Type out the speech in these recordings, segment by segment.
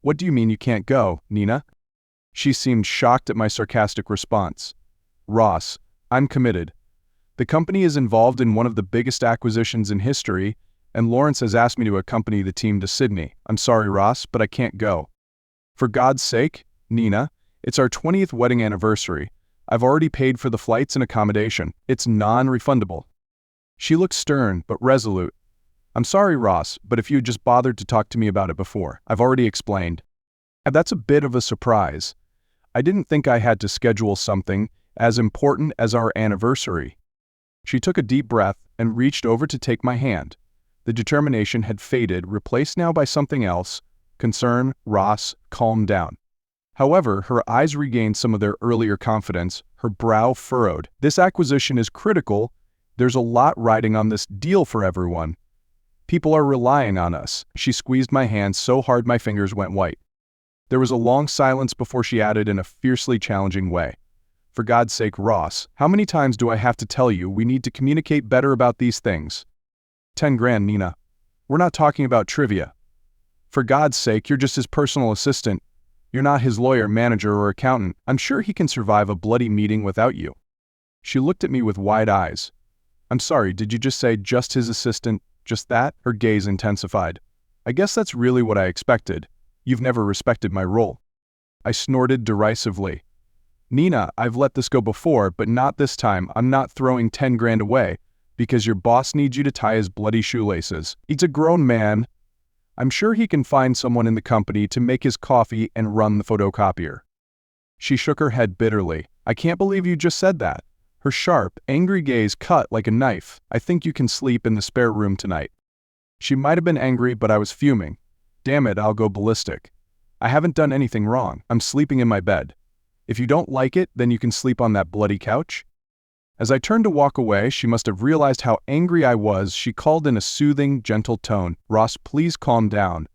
What do you mean you can't go, Nina? She seemed shocked at my sarcastic response. Ross, I'm committed. The company is involved in one of the biggest acquisitions in history, and Lawrence has asked me to accompany the team to Sydney. I'm sorry, Ross, but I can't go. For God's sake, Nina, it's our 20th wedding anniversary. I've already paid for the flights and accommodation. It's non-refundable. She looked stern but resolute. I'm sorry, Ross, but if you had just bothered to talk to me about it before, I've already explained. And that's a bit of a surprise. I didn't think I had to schedule something as important as our anniversary. She took a deep breath and reached over to take my hand. The determination had faded, replaced now by something else. Concern. Ross, calm down. However, her eyes regained some of their earlier confidence, her brow furrowed. This acquisition is critical. There's a lot riding on this deal for everyone. People are relying on us. She squeezed my hand so hard my fingers went white. There was a long silence before she added in a fiercely challenging way. For God's sake, Ross, how many times do I have to tell you we need to communicate better about these things? 10 grand, Nina. We're not talking about trivia. For God's sake, you're just his personal assistant. You're not his lawyer, manager, or accountant. I'm sure he can survive a bloody meeting without you. She looked at me with wide eyes. I'm sorry, did you just say just his assistant? Just that? Her gaze intensified. I guess that's really what I expected. You've never respected my role. I snorted derisively. Nina, I've let this go before, but not this time. I'm not throwing 10 grand away because your boss needs you to tie his bloody shoelaces. He's a grown man. I'm sure he can find someone in the company to make his coffee and run the photocopier. She shook her head bitterly. I can't believe you just said that. Her sharp, angry gaze cut like a knife. I think you can sleep in the spare room tonight. She might have been angry, but I was fuming. Damn it, I'll go ballistic. I haven't done anything wrong. I'm sleeping in my bed. If you don't like it, then you can sleep on that bloody couch. As I turned to walk away, she must have realized how angry I was. She called in a soothing, gentle tone. Ross, please calm down.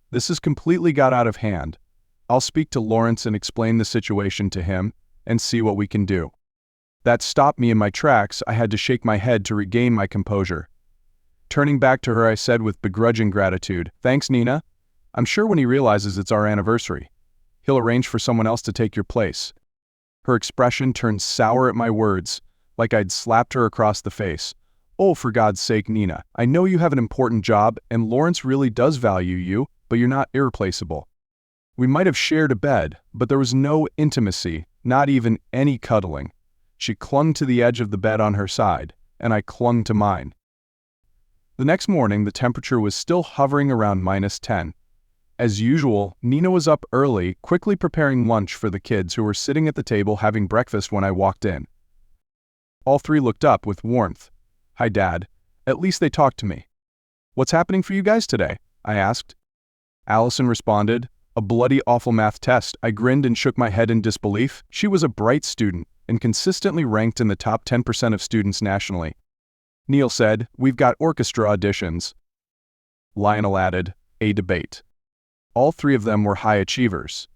This has completely got out of hand. I'll speak to Lawrence and explain the situation to him and see what we can do. That stopped me in my tracks. I had to shake my head to regain my composure. Turning back to her, I said with begrudging gratitude, Thanks, Nina. I'm sure when he realizes it's our anniversary, he'll arrange for someone else to take your place. Her expression turned sour at my words, like I'd slapped her across the face. Oh, for God's sake, Nina, I know you have an important job and Lawrence really does value you, but you're not irreplaceable. We might have shared a bed, but there was no intimacy, not even any cuddling. She clung to the edge of the bed on her side, and I clung to mine. The next morning, the temperature was still hovering around -10. As usual, Nina was up early, quickly preparing lunch for the kids who were sitting at the table having breakfast when I walked in. All three looked up with warmth. Hi, Dad. At least they talked to me. What's happening for you guys today? I asked. Allison responded, A bloody awful math test. I grinned and shook my head in disbelief. She was a bright student and consistently ranked in the top 10% of students nationally. Neil said, We've got orchestra auditions. Lionel added, A debate. All three of them were high achievers.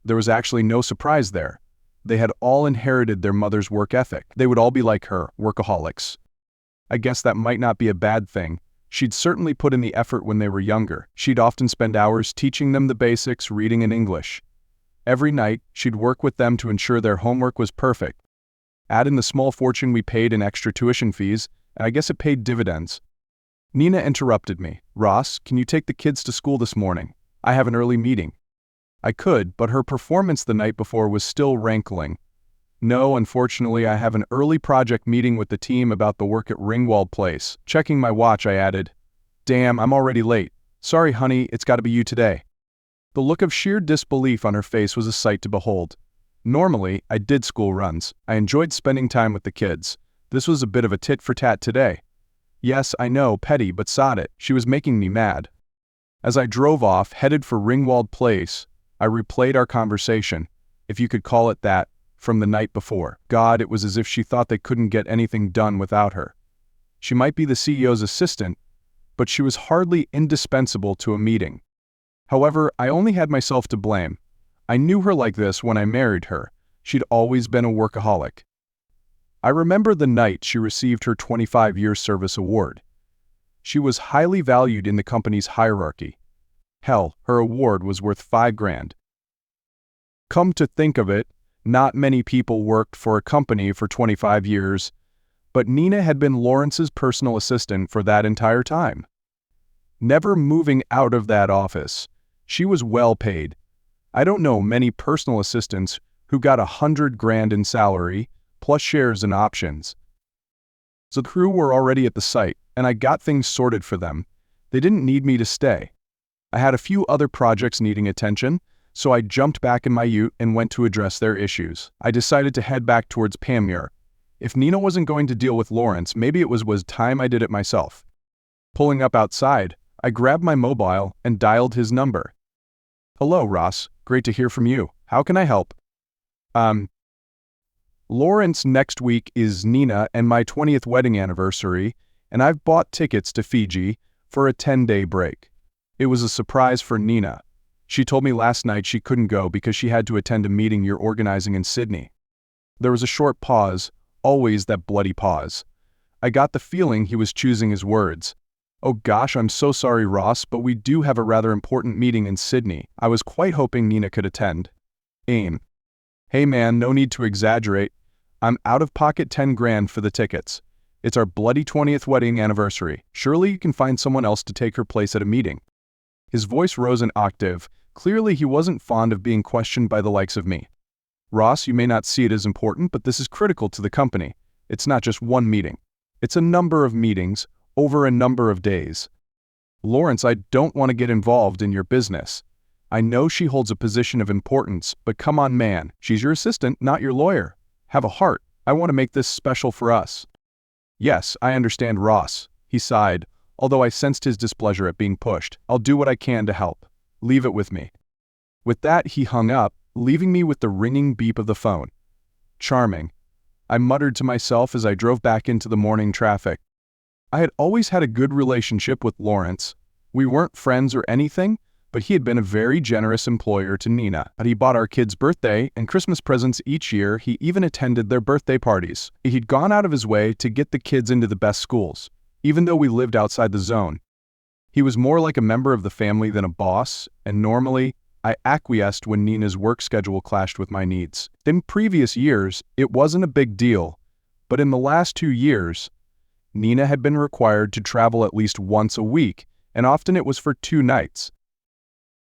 There was actually no surprise there. They had all inherited their mother's work ethic. They would all be like her, workaholics. I guess that might not be a bad thing. She'd certainly put in the effort when they were younger. She'd often spend hours teaching them the basics, reading and English. Every night, she'd work with them to ensure their homework was perfect. Add in the small fortune we paid in extra tuition fees, and I guess it paid dividends. Nina interrupted me. Ross, can you take the kids to school this morning? I have an early meeting. I could, but her performance the night before was still rankling. No, unfortunately, I have an early project meeting with the team about the work at Ringwald Place. Checking my watch, I added, Damn, I'm already late. Sorry, honey, it's got to be you today. The look of sheer disbelief on her face was a sight to behold. Normally, I did school runs. I enjoyed spending time with the kids. This was a bit of a tit-for-tat today. Yes, I know, petty, but sod it. She was making me mad. As I drove off, headed for Ringwald Place, I replayed our conversation, if you could call it that, from the night before. God, it was as if she thought they couldn't get anything done without her. She might be the CEO's assistant, but she was hardly indispensable to a meeting. However, I only had myself to blame. I knew her like this when I married her. She'd always been a workaholic. I remember the night she received her 25-year service award. She was highly valued in the company's hierarchy. Hell, her award was worth $5,000. Come to think of it, not many people worked for a company for 25 years, but Nina had been Lawrence's personal assistant for that entire time. Never moving out of that office, she was well paid. I don't know many personal assistants who got $100,000 in salary, plus shares and options. So the crew were already at the site, and I got things sorted for them. They didn't need me to stay. I had a few other projects needing attention, so I jumped back in my ute and went to address their issues. I decided to head back towards Panmure. If Nina wasn't going to deal with Lawrence, maybe it was time I did it myself. Pulling up outside, I grabbed my mobile and dialed his number. "Hello, Ross. Great to hear from you. How can I help?" Lawrence, next week is Nina and my 20th wedding anniversary, and I've bought tickets to Fiji for a 10-day break. It was a surprise for Nina. She told me last night she couldn't go because she had to attend a meeting you're organizing in Sydney. There was a short pause, always that bloody pause. I got the feeling he was choosing his words. "Oh gosh, I'm so sorry, Ross, but we do have a rather important meeting in Sydney. I was quite hoping Nina could attend." AIM. "Hey man, no need to exaggerate. I'm out of pocket $10,000 for the tickets. It's our bloody 20th wedding anniversary. Surely you can find someone else to take her place at a meeting." His voice rose an octave. Clearly he wasn't fond of being questioned by the likes of me. "Ross, you may not see it as important, but this is critical to the company. It's not just one meeting. It's a number of meetings, over a number of days." "Lawrence, I don't want to get involved in your business. I know she holds a position of importance, but come on man, she's your assistant, not your lawyer. Have a heart. I want to make this special for us." "Yes, I understand, Ross," he sighed, although I sensed his displeasure at being pushed. "I'll do what I can to help. Leave it with me." With that, he hung up, leaving me with the ringing beep of the phone. Charming, I muttered to myself as I drove back into the morning traffic. I had always had a good relationship with Lawrence. We weren't friends or anything, but he had been a very generous employer to Nina. He bought our kids' birthday and Christmas presents each year. He even attended their birthday parties. He'd gone out of his way to get the kids into the best schools, even though we lived outside the zone. He was more like a member of the family than a boss, and normally, I acquiesced when Nina's work schedule clashed with my needs. In previous years, it wasn't a big deal, but in the last 2 years, Nina had been required to travel at least once a week, and often it was for 2 nights.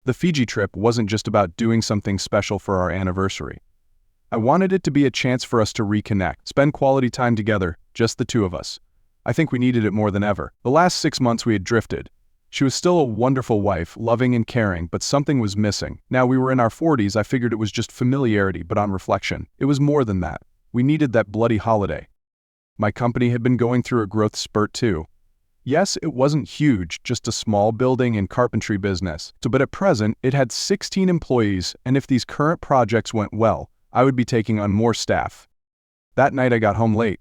The Fiji trip wasn't just about doing something special for our anniversary. I wanted it to be a chance for us to reconnect, spend quality time together, just the two of us. I think we needed it more than ever. The last 6 months we had drifted. She was still a wonderful wife, loving and caring, but something was missing. Now we were in our 40s, I figured it was just familiarity, but on reflection, it was more than that. We needed that bloody holiday. My company had been going through a growth spurt too. Yes, it wasn't huge, just a small building and carpentry business. But at present, it had 16 employees, and if these current projects went well, I would be taking on more staff. That night I got home late.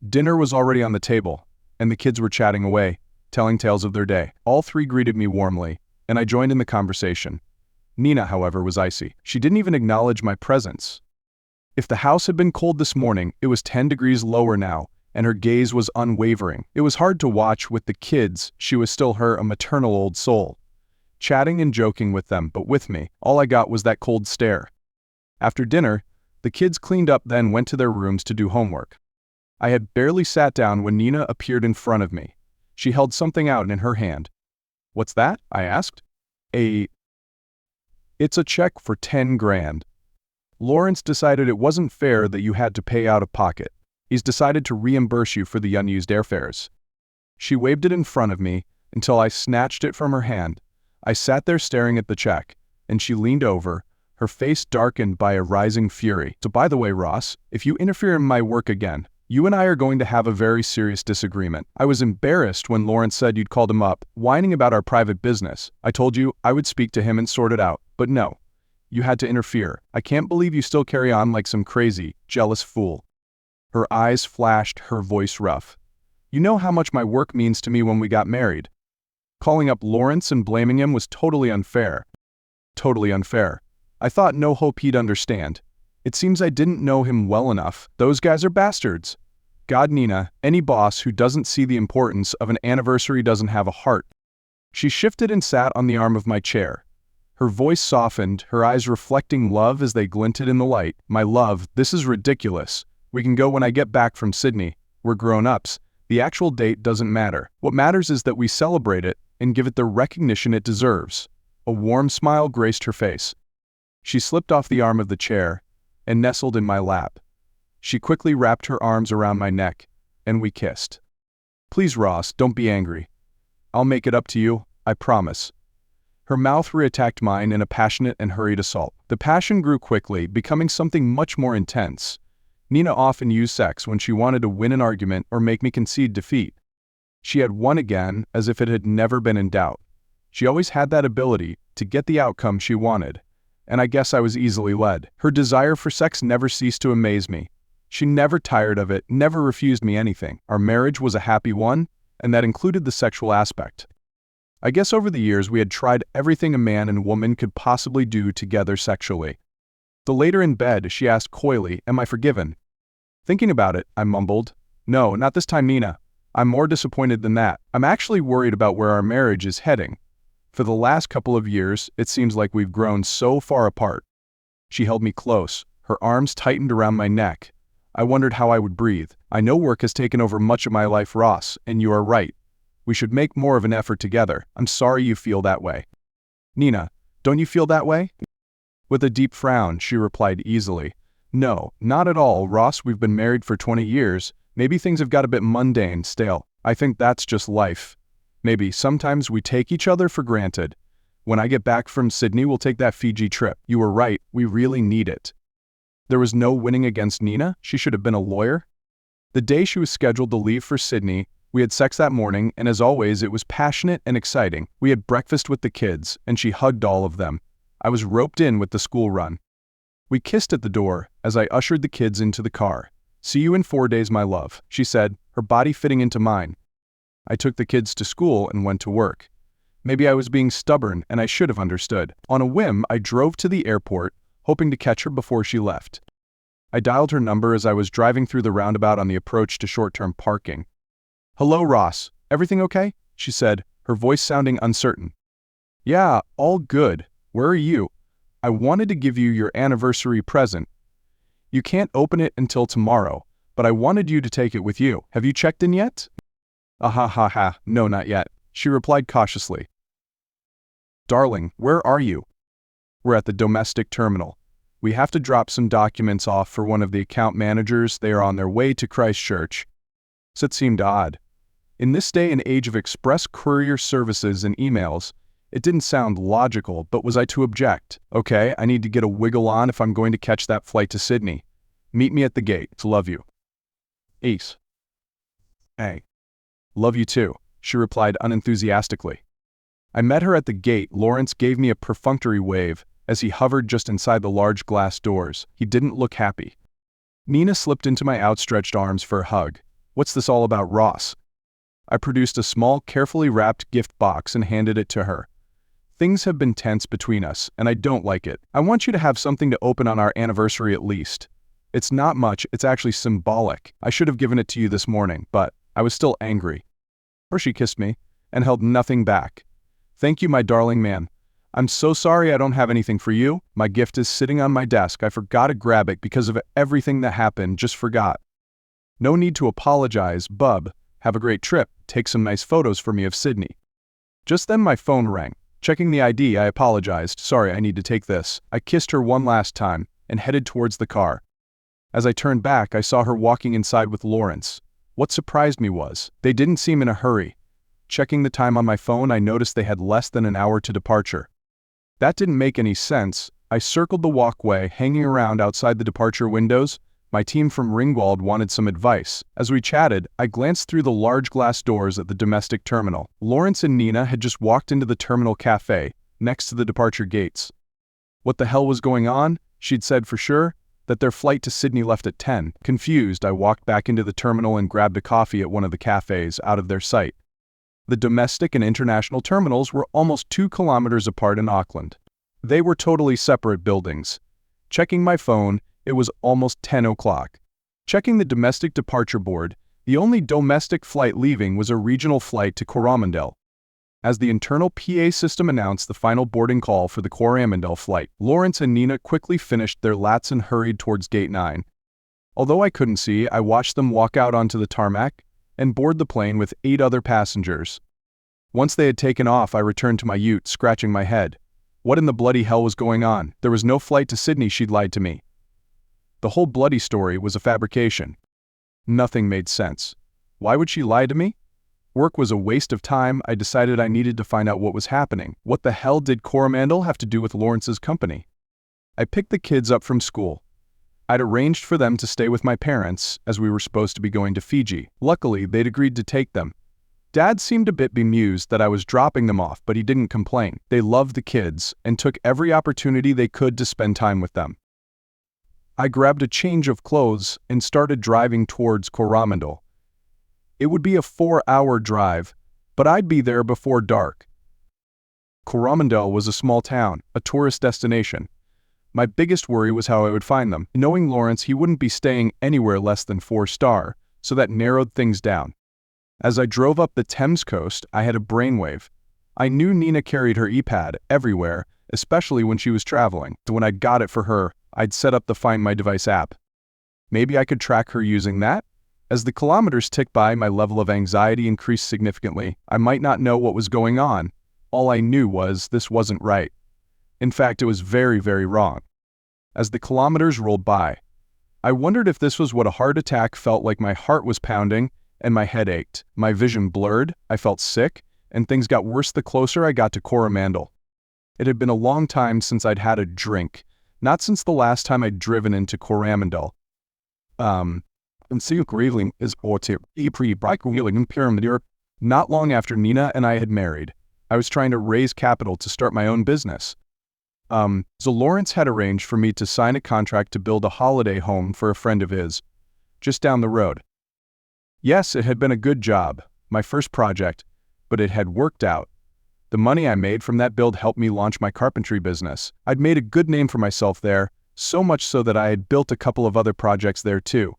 Dinner was already on the table, and the kids were chatting away, telling tales of their day. All 3 greeted me warmly, and I joined in the conversation. Nina, however, was icy. She didn't even acknowledge my presence. If the house had been cold this morning, it was 10 degrees lower now, and her gaze was unwavering. It was hard to watch with the kids. She was still a maternal old soul. Chatting and joking with them, but with me, all I got was that cold stare. After dinner, the kids cleaned up, then went to their rooms to do homework. I had barely sat down when Nina appeared in front of me. She held something out in her hand. "What's that?" I asked. It's a check for $10,000. Lawrence decided it wasn't fair that you had to pay out of pocket. He's decided to reimburse you for the unused airfares." She waved it in front of me until I snatched it from her hand. I sat there staring at the check, and she leaned over, her face darkened by a rising fury. "So by the way, Ross, if you interfere in my work again, you and I are going to have a very serious disagreement. I was embarrassed when Lawrence said you'd called him up, whining about our private business. I told you I would speak to him and sort it out, but no. You had to interfere. I can't believe you still carry on like some crazy, jealous fool." Her eyes flashed, her voice rough. "You know how much my work means to me when we got married. Calling up Lawrence and blaming him was totally unfair. Totally unfair. I thought no hope he'd understand. It seems I didn't know him well enough. Those guys are bastards. God, Nina, any boss who doesn't see the importance of an anniversary doesn't have a heart." She shifted and sat on the arm of my chair. Her voice softened, her eyes reflecting love as they glinted in the light. "My love, this is ridiculous. We can go when I get back from Sydney. We're grown-ups. The actual date doesn't matter. What matters is that we celebrate it and give it the recognition it deserves." A warm smile graced her face. She slipped off the arm of the chair and nestled in my lap. She quickly wrapped her arms around my neck, and we kissed. "Please, Ross, don't be angry. I'll make it up to you, I promise." Her mouth reattacked mine in a passionate and hurried assault. The passion grew quickly, becoming something much more intense. Nina often used sex when she wanted to win an argument or make me concede defeat. She had won again, as if it had never been in doubt. She always had that ability to get the outcome she wanted, and I guess I was easily led. Her desire for sex never ceased to amaze me. She never tired of it, never refused me anything. Our marriage was a happy one, and that included the sexual aspect. I guess over the years we had tried everything a man and woman could possibly do together sexually. The later in bed, she asked coyly, "Am I forgiven?" Thinking about it, I mumbled, "No, not this time, Nina. I'm more disappointed than that. I'm actually worried about where our marriage is heading. For the last couple of years, it seems like we've grown so far apart." She held me close, her arms tightened around my neck. I wondered how I would breathe. "I know work has taken over much of my life, Ross, and you are right. We should make more of an effort together. I'm sorry you feel that way." "Nina, don't you feel that way?" With a deep frown, she replied easily, "No, not at all, Ross. We've been married for 20 years. Maybe things have got a bit mundane, stale. I think that's just life. Maybe sometimes we take each other for granted. When I get back from Sydney, we'll take that Fiji trip. You were right, we really need it." There was no winning against Nina. She should have been a lawyer. The day she was scheduled to leave for Sydney, we had sex that morning, and as always, it was passionate and exciting. We had breakfast with the kids, and she hugged all of them. I was roped in with the school run. We kissed at the door as I ushered the kids into the car. "See you in 4 days, my love," she said, her body fitting into mine. I took the kids to school and went to work. Maybe I was being stubborn, and I should have understood. On a whim, I drove to the airport, hoping to catch her before she left. I dialed her number as I was driving through the roundabout on the approach to short-term parking. "Hello, Ross. Everything okay?" she said, her voice sounding uncertain. "Yeah, all good. Where are you? I wanted to give you your anniversary present. You can't open it until tomorrow, but I wanted you to take it with you. Have you checked in yet?" "Ha, no, not yet," she replied cautiously. "Darling, where are you?" "We're at the domestic terminal. We have to drop some documents off for one of the account managers. They are on their way to Christchurch." So it seemed odd. In this day and age of express courier services and emails, it didn't sound logical, but was I to object? "Okay, I need to get a wiggle on if I'm going to catch that flight to Sydney. Meet me at the gate. Love you. Ace." "Hey. Love you too," she replied unenthusiastically. I met her at the gate. Lawrence gave me a perfunctory wave as he hovered just inside the large glass doors. He didn't look happy. Nina slipped into my outstretched arms for a hug. "What's this all about, Ross?" I produced a small, carefully wrapped gift box and handed it to her. "Things have been tense between us, and I don't like it. I want you to have something to open on our anniversary at least. It's not much, it's actually symbolic. I should have given it to you this morning, but I was still angry." Or she kissed me and held nothing back. "Thank you, my darling man. I'm so sorry I don't have anything for you. My gift is sitting on my desk. I forgot to grab it because of everything that happened, just forgot." "No need to apologize, bub. Have a great trip. Take some nice photos for me of Sydney." Just then my phone rang. Checking the ID, I apologized. "Sorry, I need to take this." I kissed her one last time and headed towards the car. As I turned back, I saw her walking inside with Lawrence. What surprised me was, they didn't seem in a hurry. Checking the time on my phone, I noticed they had less than an hour to departure. That didn't make any sense. I circled the walkway, hanging around outside the departure windows. My team from Ringwald wanted some advice. As we chatted, I glanced through the large glass doors at the domestic terminal. Lawrence and Nina had just walked into the terminal cafe, next to the departure gates. What the hell was going on? She'd said for sure that their flight to Sydney left at 10. Confused, I walked back into the terminal and grabbed a coffee at one of the cafes, out of their sight. The domestic and international terminals were almost 2 kilometers apart in Auckland. They were totally separate buildings. Checking my phone, it was almost 10 o'clock. Checking the domestic departure board, the only domestic flight leaving was a regional flight to Coromandel. As the internal PA system announced the final boarding call for the Coromandel flight, Lawrence and Nina quickly finished their laps and hurried towards Gate 9. Although I couldn't see, I watched them walk out onto the tarmac and board the plane with 8 other passengers. Once they had taken off, I returned to my ute, scratching my head. What in the bloody hell was going on? There was no flight to Sydney, she'd lied to me. The whole bloody story was a fabrication. Nothing made sense. Why would she lie to me? Work was a waste of time. I decided I needed to find out what was happening. What the hell did Coromandel have to do with Lawrence's company? I picked the kids up from school. I'd arranged for them to stay with my parents, as we were supposed to be going to Fiji. Luckily, they'd agreed to take them. Dad seemed a bit bemused that I was dropping them off, but he didn't complain. They loved the kids and took every opportunity they could to spend time with them. I grabbed a change of clothes and started driving towards Coromandel. It would be a 4-hour drive, but I'd be there before dark. Coromandel was a small town, a tourist destination. My biggest worry was how I would find them. Knowing Lawrence, he wouldn't be staying anywhere less than 4-star, so that narrowed things down. As I drove up the Thames coast, I had a brainwave. I knew Nina carried her iPad everywhere, especially when she was traveling. When I got it for her, I'd set up the Find My Device app. Maybe I could track her using that? As the kilometers ticked by, my level of anxiety increased significantly. I might not know what was going on. All I knew was this wasn't right. In fact, it was very, very wrong. As the kilometers rolled by, I wondered if this was what a heart attack felt like. My heart was pounding and my head ached. My vision blurred, I felt sick, and things got worse the closer I got to Coromandel. It had been a long time since I'd had a drink, not since the last time I'd driven into Coromandel. Not long after Nina and I had married, I was trying to raise capital to start my own business. So Lawrence had arranged for me to sign a contract to build a holiday home for a friend of his, just down the road. Yes, it had been a good job, my first project, but it had worked out. The money I made from that build helped me launch my carpentry business. I'd made a good name for myself there, so much so that I had built a couple of other projects there too.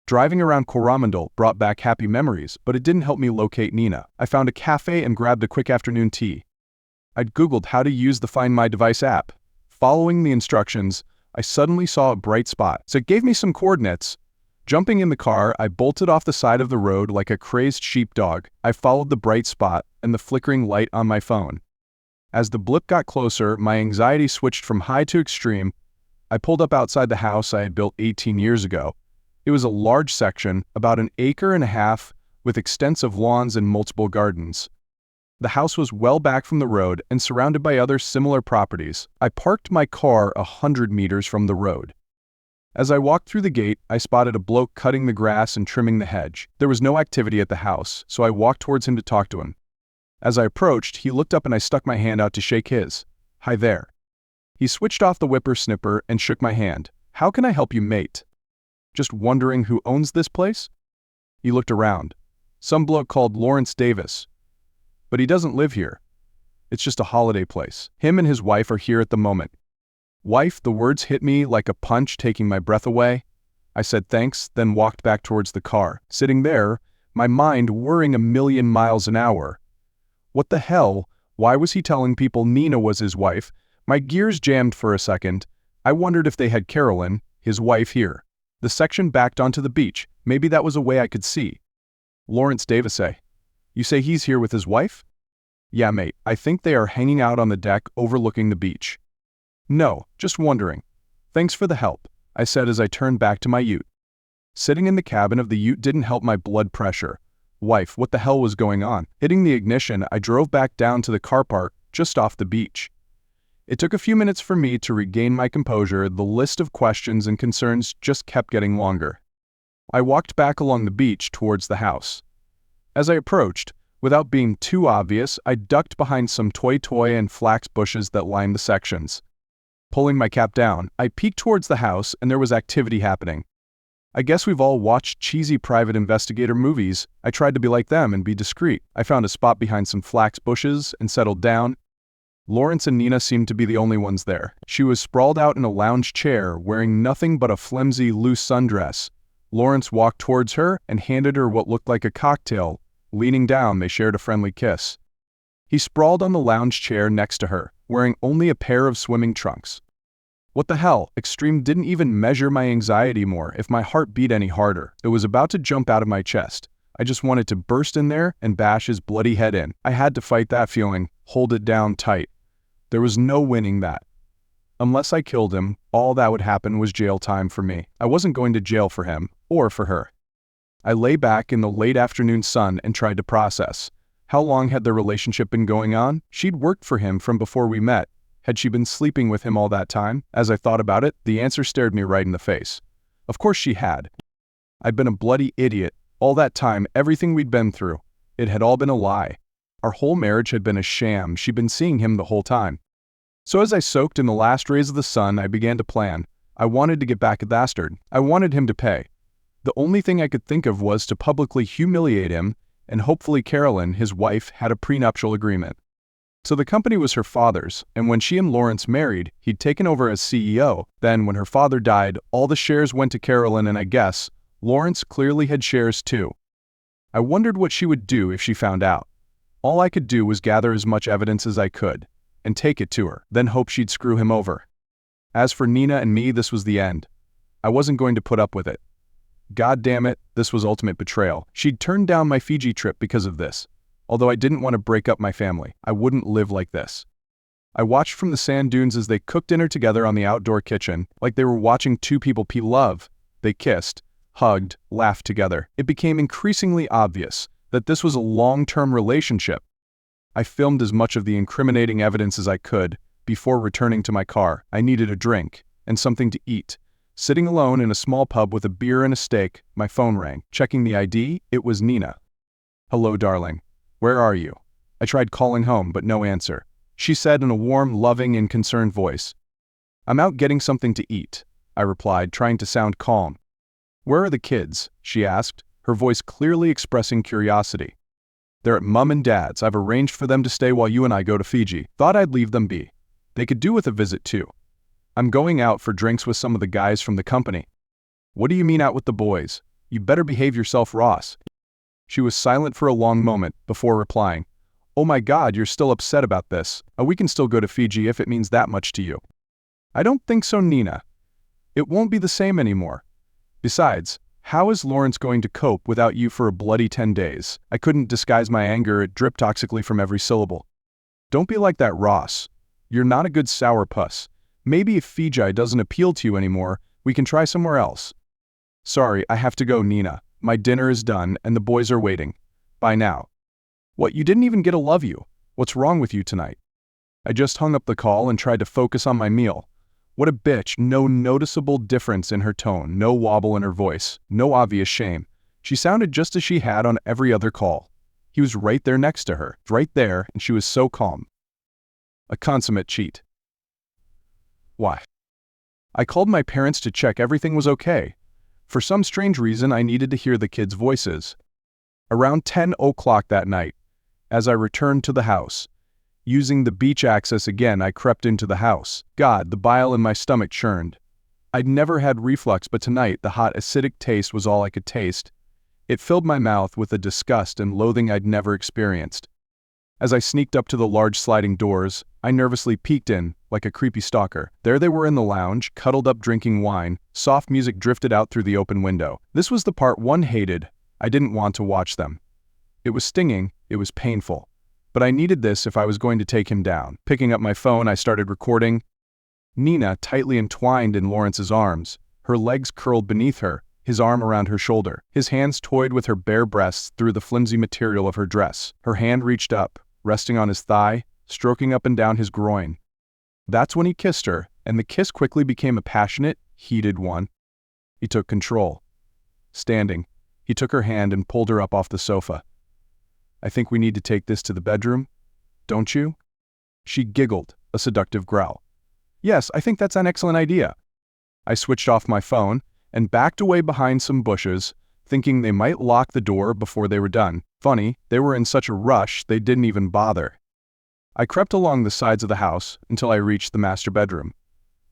Driving around Coromandel brought back happy memories, but it didn't help me locate Nina. I found a cafe and grabbed a quick afternoon tea. I'd Googled how to use the Find My Device app. Following the instructions, I suddenly saw a bright spot, so it gave me some coordinates. Jumping in the car, I bolted off the side of the road like a crazed sheepdog. I followed the bright spot and the flickering light on my phone. As the blip got closer, my anxiety switched from high to extreme. I pulled up outside the house I had built 18 years ago. It was a large section, about 1.5 acres, with extensive lawns and multiple gardens. The house was well back from the road and surrounded by other similar properties. I parked my car 100 meters from the road. As I walked through the gate, I spotted a bloke cutting the grass and trimming the hedge. There was no activity at the house, so I walked towards him to talk to him. As I approached, he looked up and I stuck my hand out to shake his. "Hi there." He switched off the whippersnipper and shook my hand. "How can I help you, mate?" "Just wondering who owns this place?" He looked around. "Some bloke called Lawrence Davis. But he doesn't live here. It's just a holiday place. Him and his wife are here at the moment." "Wife," the words hit me like a punch, taking my breath away. I said thanks, then walked back towards the car. Sitting there, my mind whirring 1,000,000 miles an hour. What the hell? Why was he telling people Nina was his wife? My gears jammed for a second. I wondered if they had Carolyn, his wife, here. The section backed onto the beach. Maybe that was a way I could see. "Lawrence Davis, eh? You say he's here with his wife?" "Yeah, mate. I think they are hanging out on the deck overlooking the beach." "No, just wondering. Thanks for the help," I said as I turned back to my ute. Sitting in the cabin of the ute didn't help my blood pressure. Wife, what the hell was going on? Hitting the ignition, I drove back down to the car park just off the beach. It took a few minutes for me to regain my composure. The list of questions and concerns just kept getting longer. I walked back along the beach towards the house. As I approached, without being too obvious, I ducked behind some toy and flax bushes that lined the sections. Pulling my cap down, I peeked towards the house and there was activity happening. I guess we've all watched cheesy private investigator movies. I tried to be like them and be discreet. I found a spot behind some flax bushes and settled down. Lawrence and Nina seemed to be the only ones there. She was sprawled out in a lounge chair, wearing nothing but a flimsy, loose sundress. Lawrence walked towards her and handed her what looked like a cocktail. Leaning down, they shared a friendly kiss. He sprawled on the lounge chair next to her, wearing only a pair of swimming trunks. What the hell? Extreme didn't even measure my anxiety more if my heart beat any harder. It was about to jump out of my chest. I just wanted to burst in there and bash his bloody head in. I had to fight that feeling, hold it down tight. There was no winning that. Unless I killed him, all that would happen was jail time for me. I wasn't going to jail for him, or for her. I lay back in the late afternoon sun and tried to process. How long had their relationship been going on? She'd worked for him from before we met. Had she been sleeping with him all that time? As I thought about it, the answer stared me right in the face. Of course she had. I'd been a bloody idiot. All that time, everything we'd been through. It had all been a lie. Our whole marriage had been a sham. She'd been seeing him the whole time. So as I soaked in the last rays of the sun, I began to plan. I wanted to get back at the bastard. I wanted him to pay. The only thing I could think of was to publicly humiliate him, and hopefully Carolyn, his wife, had a prenuptial agreement. So the company was her father's, and when she and Lawrence married, he'd taken over as CEO. Then, when her father died, all the shares went to Carolyn, and I guess Lawrence clearly had shares too. I wondered what she would do if she found out. All I could do was gather as much evidence as I could, and take it to her, then hope she'd screw him over. As for Nina and me, this was the end. I wasn't going to put up with it. God damn it, this was ultimate betrayal. She'd turned down my Fiji trip because of this. Although I didn't want to break up my family, I wouldn't live like this. I watched from the sand dunes as they cooked dinner together on the outdoor kitchen, like they were watching two people love. They kissed, hugged, laughed together. It became increasingly obvious that this was a long-term relationship. I filmed as much of the incriminating evidence as I could. Before returning to my car, I needed a drink and something to eat. Sitting alone in a small pub with a beer and a steak, my phone rang. Checking the ID, it was Nina. "Hello, darling. Where are you?" I tried calling home, but no answer. She said in a warm, loving, and concerned voice. "I'm out getting something to eat," I replied, trying to sound calm. "Where are the kids?" she asked, her voice clearly expressing curiosity. "They're at Mum and Dad's. I've arranged for them to stay while you and I go to Fiji. Thought I'd leave them be. They could do with a visit too. I'm going out for drinks with some of the guys from the company." "What do you mean out with the boys? You better behave yourself, Ross." She was silent for a long moment before replying. "Oh my God, you're still upset about this. We can still go to Fiji if it means that much to you." "I don't think so, Nina. It won't be the same anymore. Besides, how is Lawrence going to cope without you for a bloody 10 days? I couldn't disguise my anger. It dripped toxically from every syllable. "Don't be like that, Ross. You're not a good sourpuss. Maybe if Fiji doesn't appeal to you anymore, we can try somewhere else." "Sorry, I have to go, Nina. My dinner is done and the boys are waiting. Bye now." "What, you didn't even get a love you? What's wrong with you tonight?" I just hung up the call and tried to focus on my meal. What a bitch. No noticeable difference in her tone, no wobble in her voice, no obvious shame. She sounded just as she had on every other call. He was right there next to her, right there, and she was so calm. A consummate cheat. Why? I called my parents to check everything was okay. For some strange reason, I needed to hear the kids' voices. Around 10 o'clock that night, as I returned to the house, using the beach access again, I crept into the house. God, the bile in my stomach churned. I'd never had reflux, but tonight the hot acidic taste was all I could taste. It filled my mouth with a disgust and loathing I'd never experienced. As I sneaked up to the large sliding doors, I nervously peeked in, like a creepy stalker. There they were in the lounge, cuddled up drinking wine. Soft music drifted out through the open window. This was the part one hated. I didn't want to watch them. It was stinging, it was painful. But I needed this if I was going to take him down. Picking up my phone, I started recording. Nina, tightly entwined in Lawrence's arms, her legs curled beneath her, his arm around her shoulder. His hands toyed with her bare breasts through the flimsy material of her dress. Her hand reached up, resting on his thigh, stroking up and down his groin. That's when he kissed her, and the kiss quickly became a passionate, heated one. He took control. Standing, he took her hand and pulled her up off the sofa. "I think we need to take this to the bedroom, don't you?" She giggled, a seductive growl. "Yes, I think that's an excellent idea." I switched off my phone and backed away behind some bushes, thinking they might lock the door before they were done. Funny, they were in such a rush they didn't even bother. I crept along the sides of the house until I reached the master bedroom.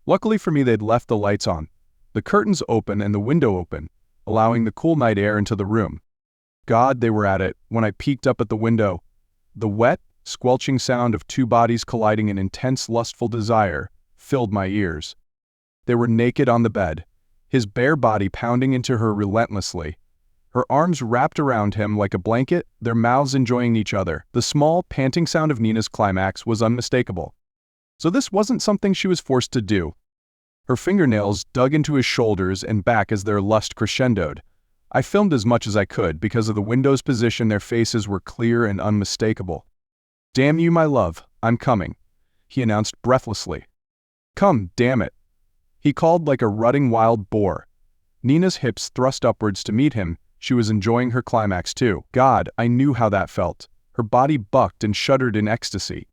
Luckily for me, they'd left the lights on, the curtains open and the window open, allowing the cool night air into the room. God, they were at it when I peeked up at the window. The wet, squelching sound of two bodies colliding in intense lustful desire, filled my ears. They were naked on the bed, his bare body pounding into her relentlessly. Her arms wrapped around him like a blanket, their mouths enjoying each other. The small, panting sound of Nina's climax was unmistakable. So this wasn't something she was forced to do. Her fingernails dug into his shoulders and back as their lust crescendoed. I filmed as much as I could because of the window's position. Their faces were clear and unmistakable. "Damn you, my love, I'm coming," he announced breathlessly. "Come, damn it," he called like a rutting wild boar. Nina's hips thrust upwards to meet him. She was enjoying her climax too. God, I knew how that felt. Her body bucked and shuddered in ecstasy.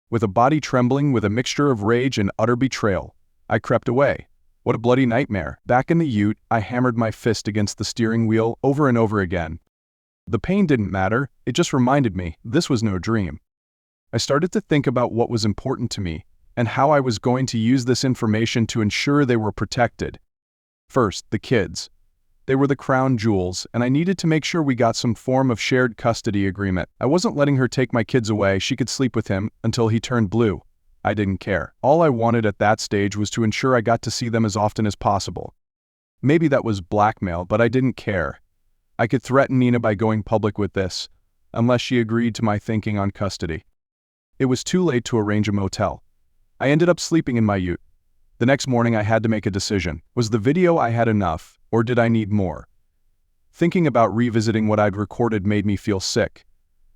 With a body trembling with a mixture of rage and utter betrayal, I crept away. What a bloody nightmare. Back in the ute, I hammered my fist against the steering wheel over and over again. The pain didn't matter, it just reminded me this was no dream. I started to think about what was important to me, and how I was going to use this information to ensure they were protected. First, the kids. They were the crown jewels, and I needed to make sure we got some form of shared custody agreement. I wasn't letting her take my kids away. She could sleep with him until he turned blue. I didn't care. All I wanted at that stage was to ensure I got to see them as often as possible. Maybe that was blackmail, but I didn't care. I could threaten Nina by going public with this, unless she agreed to my thinking on custody. It was too late to arrange a motel. I ended up sleeping in my ute. The next morning I had to make a decision. Was the video I had enough, or did I need more? Thinking about revisiting what I'd recorded made me feel sick,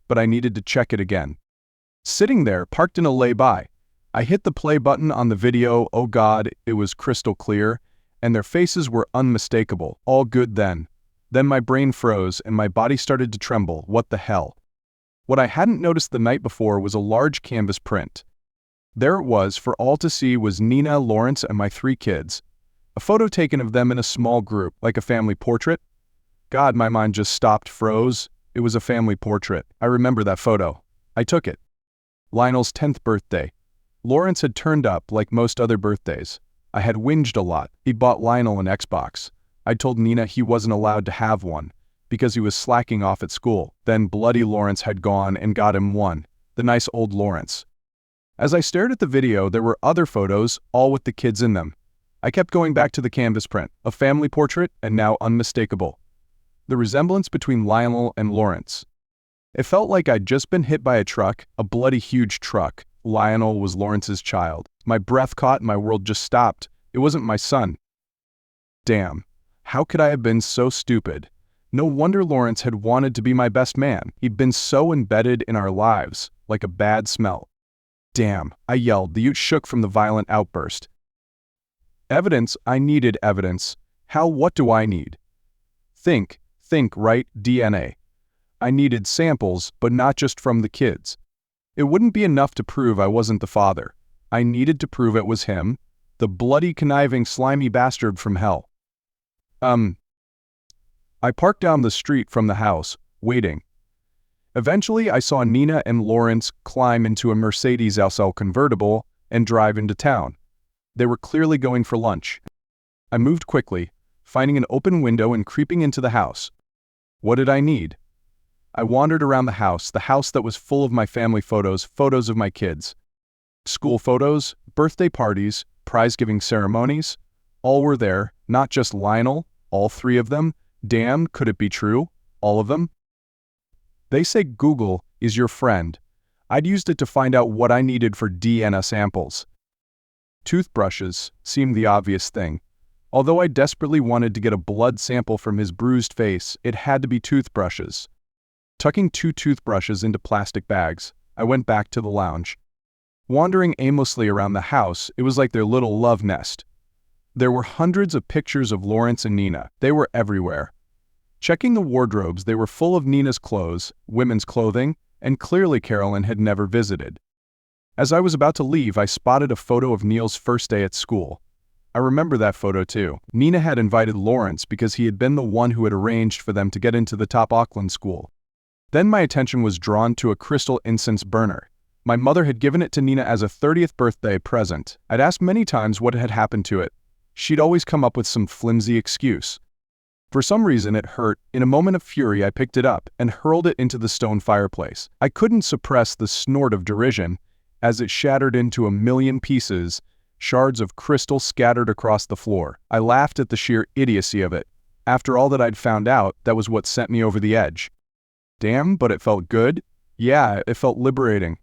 but I needed to check it again. Sitting there, parked in a lay-by, I hit the play button on the video. Oh God, it was crystal clear, and their faces were unmistakable. All good then. Then my brain froze and my body started to tremble. What the hell? What I hadn't noticed the night before was a large canvas print. There it was for all to see was Nina, Lawrence, and my 3 kids. A photo taken of them in a small group, like a family portrait. God, my mind just stopped, froze. It was a family portrait. I remember that photo. I took it. Lionel's 10th birthday. Lawrence had turned up like most other birthdays. I had whinged a lot. He'd bought Lionel an Xbox. I told Nina he wasn't allowed to have one, because he was slacking off at school. Then bloody Lawrence had gone and got him one. The nice old Lawrence. As I stared at the video, there were other photos, all with the kids in them. I kept going back to the canvas print, a family portrait, and now unmistakable. The resemblance between Lionel and Lawrence. It felt like I'd just been hit by a truck, a bloody huge truck. Lionel was Lawrence's child. My breath caught and my world just stopped. It wasn't my son. Damn. How could I have been so stupid? No wonder Lawrence had wanted to be my best man. He'd been so embedded in our lives, like a bad smell. Damn, I yelled. The ute shook from the violent outburst. Evidence. I needed evidence. How? What do I need? Think, right? DNA. I needed samples, but not just from the kids. It wouldn't be enough to prove I wasn't the father. I needed to prove it was him, the bloody, conniving, slimy bastard from hell. I parked down the street from the house, waiting. Eventually, I saw Nina and Lawrence climb into a Mercedes SL convertible and drive into town. They were clearly going for lunch. I moved quickly, finding an open window and creeping into the house. What did I need? I wandered around the house that was full of my family photos of my kids. School photos, birthday parties, prize-giving ceremonies. All were there, not just Lionel, all 3 of them. Damn, could it be true? All of them? They say Google is your friend. I'd used it to find out what I needed for DNA samples. Toothbrushes seemed the obvious thing. Although I desperately wanted to get a blood sample from his bruised face, it had to be toothbrushes. Tucking 2 toothbrushes into plastic bags, I went back to the lounge. Wandering aimlessly around the house, it was like their little love nest. There were hundreds of pictures of Lawrence and Nina. They were everywhere. Checking the wardrobes, they were full of Nina's clothes, women's clothing, and clearly Carolyn had never visited. As I was about to leave, I spotted a photo of Neil's first day at school. I remember that photo too. Nina had invited Lawrence because he had been the one who had arranged for them to get into the top Auckland school. Then my attention was drawn to a crystal incense burner. My mother had given it to Nina as a 30th birthday present. I'd asked many times what had happened to it. She'd always come up with some flimsy excuse. For some reason it hurt. In a moment of fury I picked it up and hurled it into the stone fireplace. I couldn't suppress the snort of derision as it shattered into a million pieces, shards of crystal scattered across the floor. I laughed at the sheer idiocy of it. After all that I'd found out, that was what sent me over the edge. Damn, but it felt good. Yeah, it felt liberating.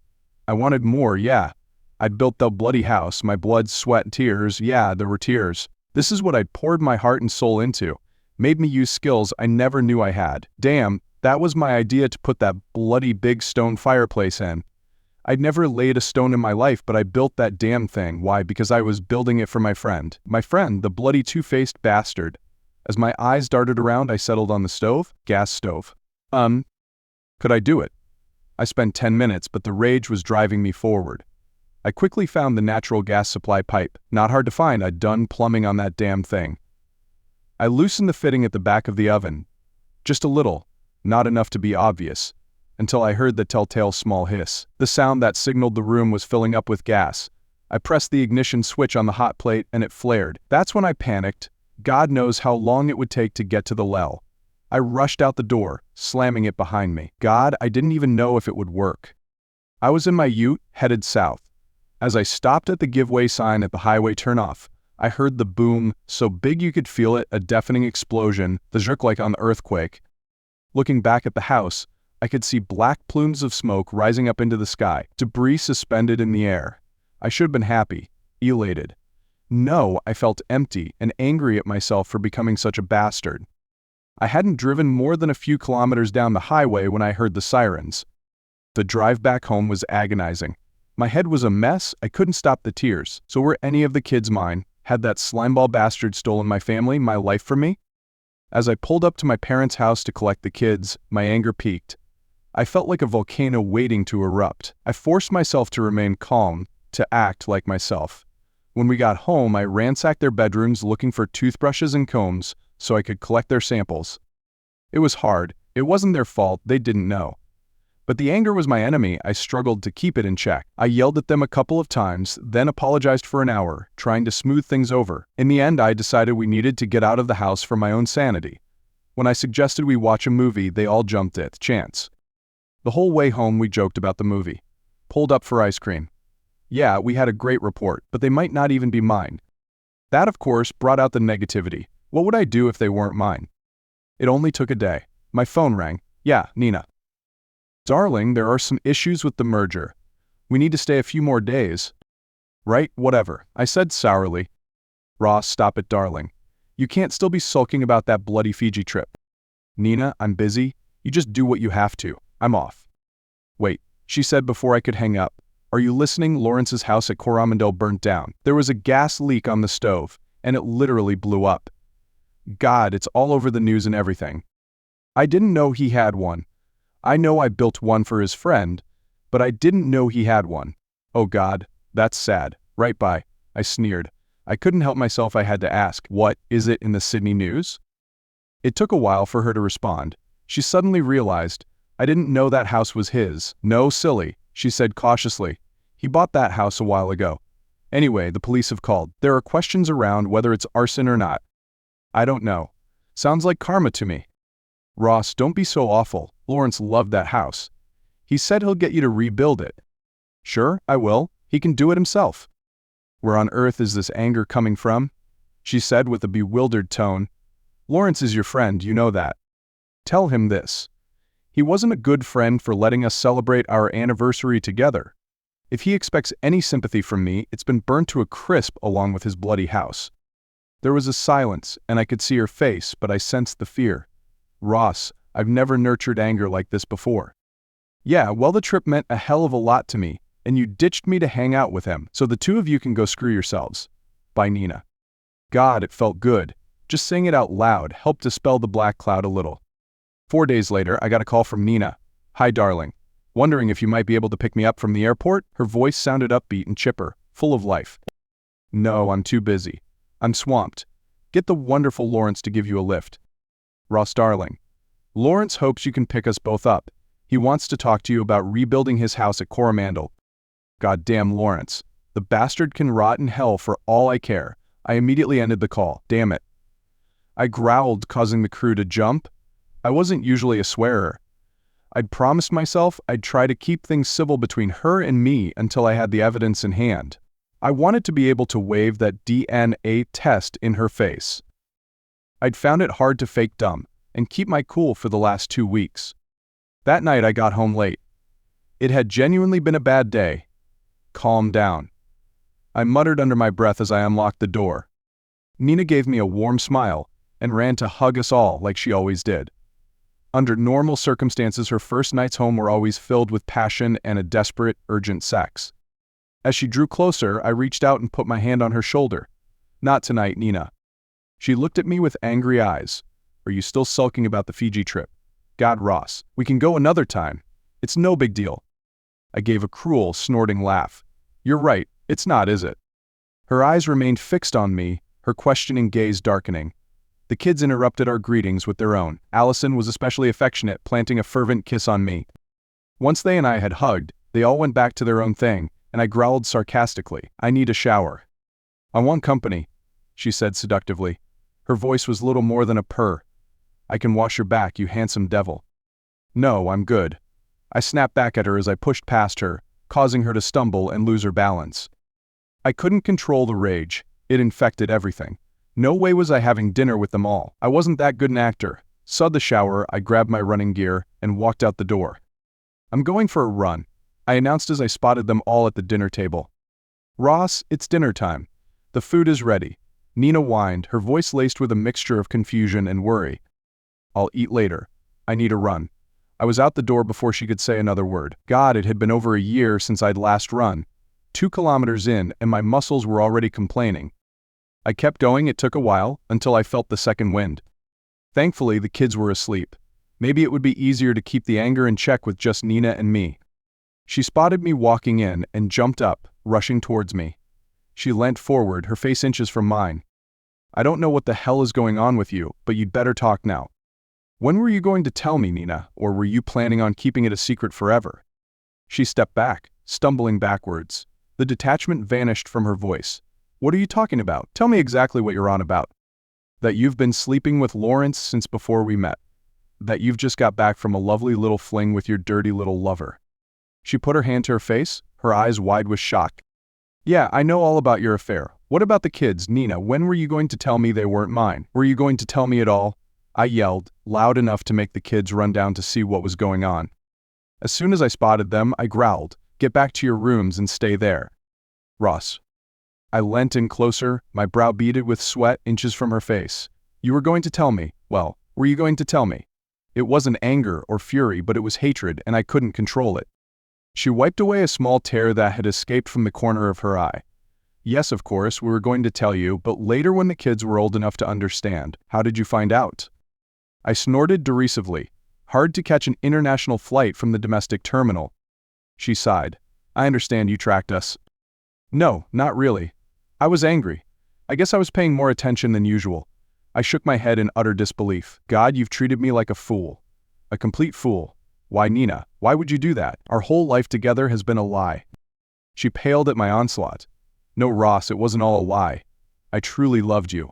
I wanted more, yeah. I'd built the bloody house, my blood, sweat, tears, yeah, there were tears. This is what I'd poured my heart and soul into. Made me use skills I never knew I had. Damn, that was my idea to put that bloody big stone fireplace in. I'd never laid a stone in my life, but I built that damn thing. Why? Because I was building it for my friend. My friend, the bloody two-faced bastard. As my eyes darted around, I settled on the stove. Gas stove. Could I do it? I spent 10 minutes, but the rage was driving me forward. I quickly found the natural gas supply pipe. Not hard to find, I'd done plumbing on that damn thing. I loosened the fitting at the back of the oven. Just a little, not enough to be obvious, until I heard the telltale small hiss. The sound that signaled the room was filling up with gas. I pressed the ignition switch on the hot plate and it flared. That's when I panicked. God knows how long it would take to get to the well. I rushed out the door, slamming it behind me. God, I didn't even know if it would work. I was in my ute, headed south. As I stopped at the give-way sign at the highway turnoff, I heard the boom, so big you could feel it, a deafening explosion, the jerk like on the earthquake. Looking back at the house, I could see black plumes of smoke rising up into the sky, debris suspended in the air. I should have been happy, elated. No, I felt empty and angry at myself for becoming such a bastard. I hadn't driven more than a few kilometers down the highway when I heard the sirens. The drive back home was agonizing. My head was a mess, I couldn't stop the tears. So were any of the kids mine? Had that slimeball bastard stolen my family, my life from me? As I pulled up to my parents' house to collect the kids, my anger peaked. I felt like a volcano waiting to erupt. I forced myself to remain calm, to act like myself. When we got home, I ransacked their bedrooms looking for toothbrushes and combs so I could collect their samples. It was hard. It wasn't their fault, they didn't know. But the anger was my enemy. I struggled to keep it in check. I yelled at them a couple of times, then apologized for an hour, trying to smooth things over. In the end, I decided we needed to get out of the house for my own sanity. When I suggested we watch a movie, they all jumped at the chance. The whole way home we joked about the movie. Pulled up for ice cream. Yeah, we had a great report, but they might not even be mine. That, of course, brought out the negativity. What would I do if they weren't mine? It only took a day. My phone rang. Yeah, Nina. Darling, there are some issues with the merger. We need to stay a few more days. Right, whatever, I said sourly. Ross, stop it, darling. You can't still be sulking about that bloody Fiji trip. Nina, I'm busy. You just do what you have to. I'm off. Wait, she said before I could hang up. Are you listening? Lawrence's house at Coromandel burnt down. There was a gas leak on the stove, and it literally blew up. God, it's all over the news and everything. I didn't know he had one. I know I built one for his friend, but I didn't know he had one. Oh God, that's sad. Right by. I sneered. I couldn't help myself. I had to ask, what, is it in the Sydney news? It took a while for her to respond. She suddenly realized, I didn't know that house was his. No, silly, she said cautiously. He bought that house a while ago. Anyway, the police have called. There are questions around whether it's arson or not. I don't know. Sounds like karma to me. Ross, don't be so awful. Lawrence loved that house. He said he'll get you to rebuild it. Sure, I will. He can do it himself. Where on earth is this anger coming from? She said with a bewildered tone. Lawrence is your friend, you know that. Tell him this. He wasn't a good friend for letting us celebrate our anniversary together. If he expects any sympathy from me, it's been burnt to a crisp along with his bloody house. There was a silence, and I could see her face, but I sensed the fear. Ross, I've never nurtured anger like this before. Yeah, well, the trip meant a hell of a lot to me, and you ditched me to hang out with him, so the two of you can go screw yourselves. By Nina. God, it felt good. Just saying it out loud helped dispel the black cloud a little. 4 days later, I got a call from Nina. Hi, darling. Wondering if you might be able to pick me up from the airport? Her voice sounded upbeat and chipper, full of life. No, I'm too busy. I'm swamped. Get the wonderful Lawrence to give you a lift. Ross, darling. Lawrence hopes you can pick us both up. He wants to talk to you about rebuilding his house at Coromandel. Goddamn Lawrence. The bastard can rot in hell for all I care. I immediately ended the call. Damn it. I growled, causing the crew to jump. I wasn't usually a swearer. I'd promised myself I'd try to keep things civil between her and me until I had the evidence in hand. I wanted to be able to wave that DNA test in her face. I'd found it hard to fake dumb and keep my cool for the last 2 weeks. That night I got home late. It had genuinely been a bad day. Calm down, I muttered under my breath as I unlocked the door. Nina gave me a warm smile and ran to hug us all like she always did. Under normal circumstances, her first nights home were always filled with passion and a desperate, urgent sex. As she drew closer, I reached out and put my hand on her shoulder. "Not tonight, Nina." She looked at me with angry eyes. "Are you still sulking about the Fiji trip?" "God, Ross, we can go another time. It's no big deal." I gave a cruel, snorting laugh. "You're right, it's not, is it?" Her eyes remained fixed on me, her questioning gaze darkening. The kids interrupted our greetings with their own. Allison was especially affectionate, planting a fervent kiss on me. Once they and I had hugged, they all went back to their own thing, and I growled sarcastically, "I need a shower." "I want company," she said seductively. Her voice was little more than a purr. "I can wash your back, you handsome devil." "No, I'm good." I snapped back at her as I pushed past her, causing her to stumble and lose her balance. I couldn't control the rage. It infected everything. No way was I having dinner with them all. I wasn't that good an actor. Saw the shower, I grabbed my running gear, and walked out the door. "I'm going for a run," I announced as I spotted them all at the dinner table. "Ross, it's dinner time. The food is ready." Nina whined, her voice laced with a mixture of confusion and worry. "I'll eat later. I need a run." I was out the door before she could say another word. God, it had been over a year since I'd last run. 2 kilometers in, and my muscles were already complaining. I kept going. It took a while, until I felt the second wind. Thankfully, the kids were asleep. Maybe it would be easier to keep the anger in check with just Nina and me. She spotted me walking in and jumped up, rushing towards me. She leant forward, her face inches from mine. "I don't know what the hell is going on with you, but you'd better talk now. When were you going to tell me, Nina, or were you planning on keeping it a secret forever?" She stepped back, stumbling backwards. The detachment vanished from her voice. "What are you talking about? Tell me exactly what you're on about." "That you've been sleeping with Lawrence since before we met. That you've just got back from a lovely little fling with your dirty little lover." She put her hand to her face, her eyes wide with shock. "Yeah, I know all about your affair. What about the kids, Nina? When were you going to tell me they weren't mine? Were you going to tell me at all?" I yelled, loud enough to make the kids run down to see what was going on. As soon as I spotted them, I growled, "Get back to your rooms and stay there." "Ross." I leant in closer, my brow beaded with sweat inches from her face. "You were going to tell me. Well, were you going to tell me?" It wasn't anger or fury, but it was hatred, and I couldn't control it. She wiped away a small tear that had escaped from the corner of her eye. "Yes, of course, we were going to tell you, but later when the kids were old enough to understand." "How did you find out?" I snorted derisively. "Hard to catch an international flight from the domestic terminal." She sighed. "I understand you tracked us." "No, not really. I was angry. I guess I was paying more attention than usual." I shook my head in utter disbelief. "God, you've treated me like a fool. A complete fool. Why, Nina, why would you do that? Our whole life together has been a lie." She paled at my onslaught. "No, Ross, it wasn't all a lie. I truly loved you.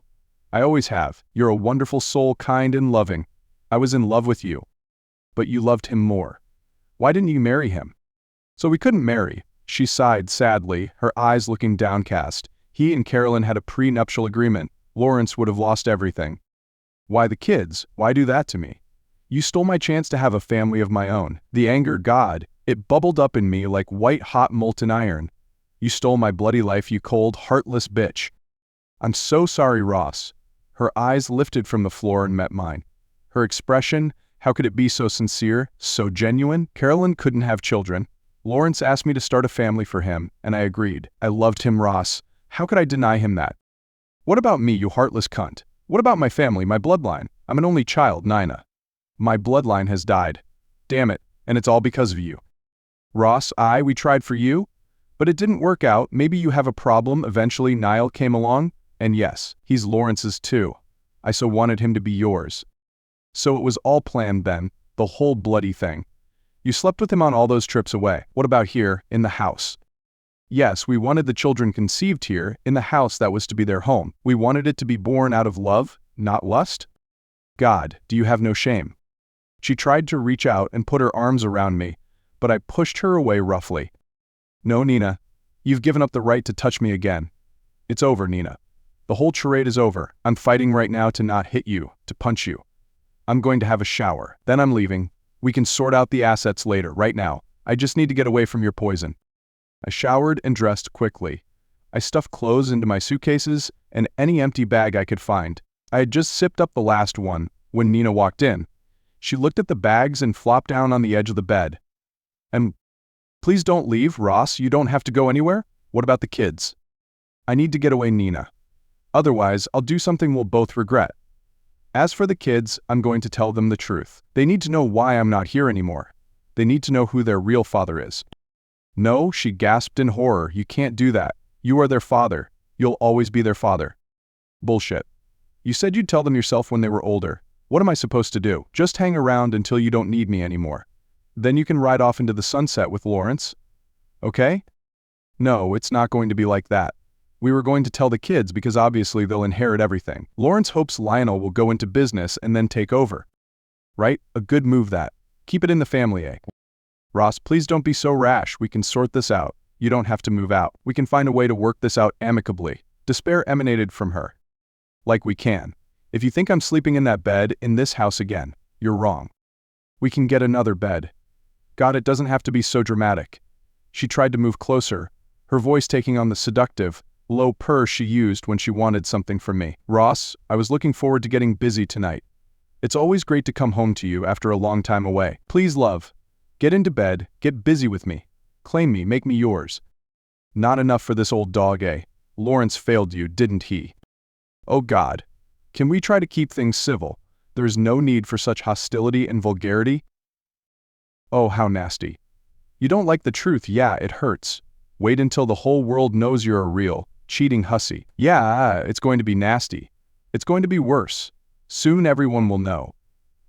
I always have. You're a wonderful soul, kind and loving. I was in love with you. But you loved him more. Why didn't you marry him?" "So we couldn't marry." She sighed sadly, her eyes looking downcast. "He and Carolyn had a prenuptial agreement. Lawrence would have lost everything." "Why the kids? Why do that to me? You stole my chance to have a family of my own." The anger, God, it bubbled up in me like white-hot molten iron. "You stole my bloody life, you cold, heartless bitch." "I'm so sorry, Ross." Her eyes lifted from the floor and met mine. Her expression, how could it be so sincere, so genuine? "Carolyn couldn't have children. Lawrence asked me to start a family for him, and I agreed. I loved him, Ross. How could I deny him that?" "What about me, you heartless cunt? What about my family, my bloodline? I'm an only child, Nina. My bloodline has died. Damn it, and it's all because of you." "Ross, we tried for you, but it didn't work out. Maybe you have a problem." Eventually, Niall came along, and yes, he's Lawrence's too. I so wanted him to be yours. "So it was all planned then, the whole bloody thing. You slept with him on all those trips away. What about here, in the house?" "Yes, we wanted the children conceived here, in the house that was to be their home. We wanted it to be born out of love, Not lust? God, do you have no shame? She tried to reach out and put her arms around me, but I pushed her away roughly. No, Nina. You've given up the right to touch me again. It's over, Nina. The whole charade is over. I'm fighting right now to not hit you, to punch you. I'm going to have a shower. Then I'm leaving. We can sort out the assets later. Right now, I just need to get away from your poison. I showered and dressed quickly. I stuffed clothes into my suitcases and any empty bag I could find. I had just sipped up the last one when Nina walked in. She looked at the bags and flopped down on the edge of the bed. Please don't leave, Ross. You don't have to go anywhere. What about the kids? I need to get away, Nina. Otherwise, I'll do something we'll both regret. As for the kids, I'm going to tell them the truth. They need to know why I'm not here anymore. They need to know who their real father is. No, she gasped in horror. You can't do that. You are their father. You'll always be their father. Bullshit. You said you'd tell them yourself when they were older. What am I supposed to do? Just hang around until you don't need me anymore. Then you can ride off into the sunset with Lawrence. Okay? No, it's not going to be like that. We were going to tell the kids because obviously they'll inherit everything. Lawrence hopes Lionel will go into business and then take over. Right? A good move that. Keep it in the family, eh? Ross, please don't be so rash. We can sort this out. You don't have to move out. We can find a way to work this out amicably. Despair emanated from her. Like we can. If you think I'm sleeping in that bed in this house again, you're wrong. We can get another bed. God, it doesn't have to be so dramatic. She tried to move closer, her voice taking on the seductive, low purr she used when she wanted something from me. Ross, I was looking forward to getting busy tonight. It's always great to come home to you after a long time away. Please, love. Get into bed, get busy with me. Claim me, make me yours. Not enough for this old dog, eh? Lawrence failed you, didn't he? Oh God. Can we try to keep things civil? There is no need for such hostility and vulgarity. Oh, how nasty. You don't like the truth, yeah, it hurts. Wait until the whole world knows you're a real, cheating hussy. Yeah, it's going to be nasty. It's going to be worse. Soon everyone will know.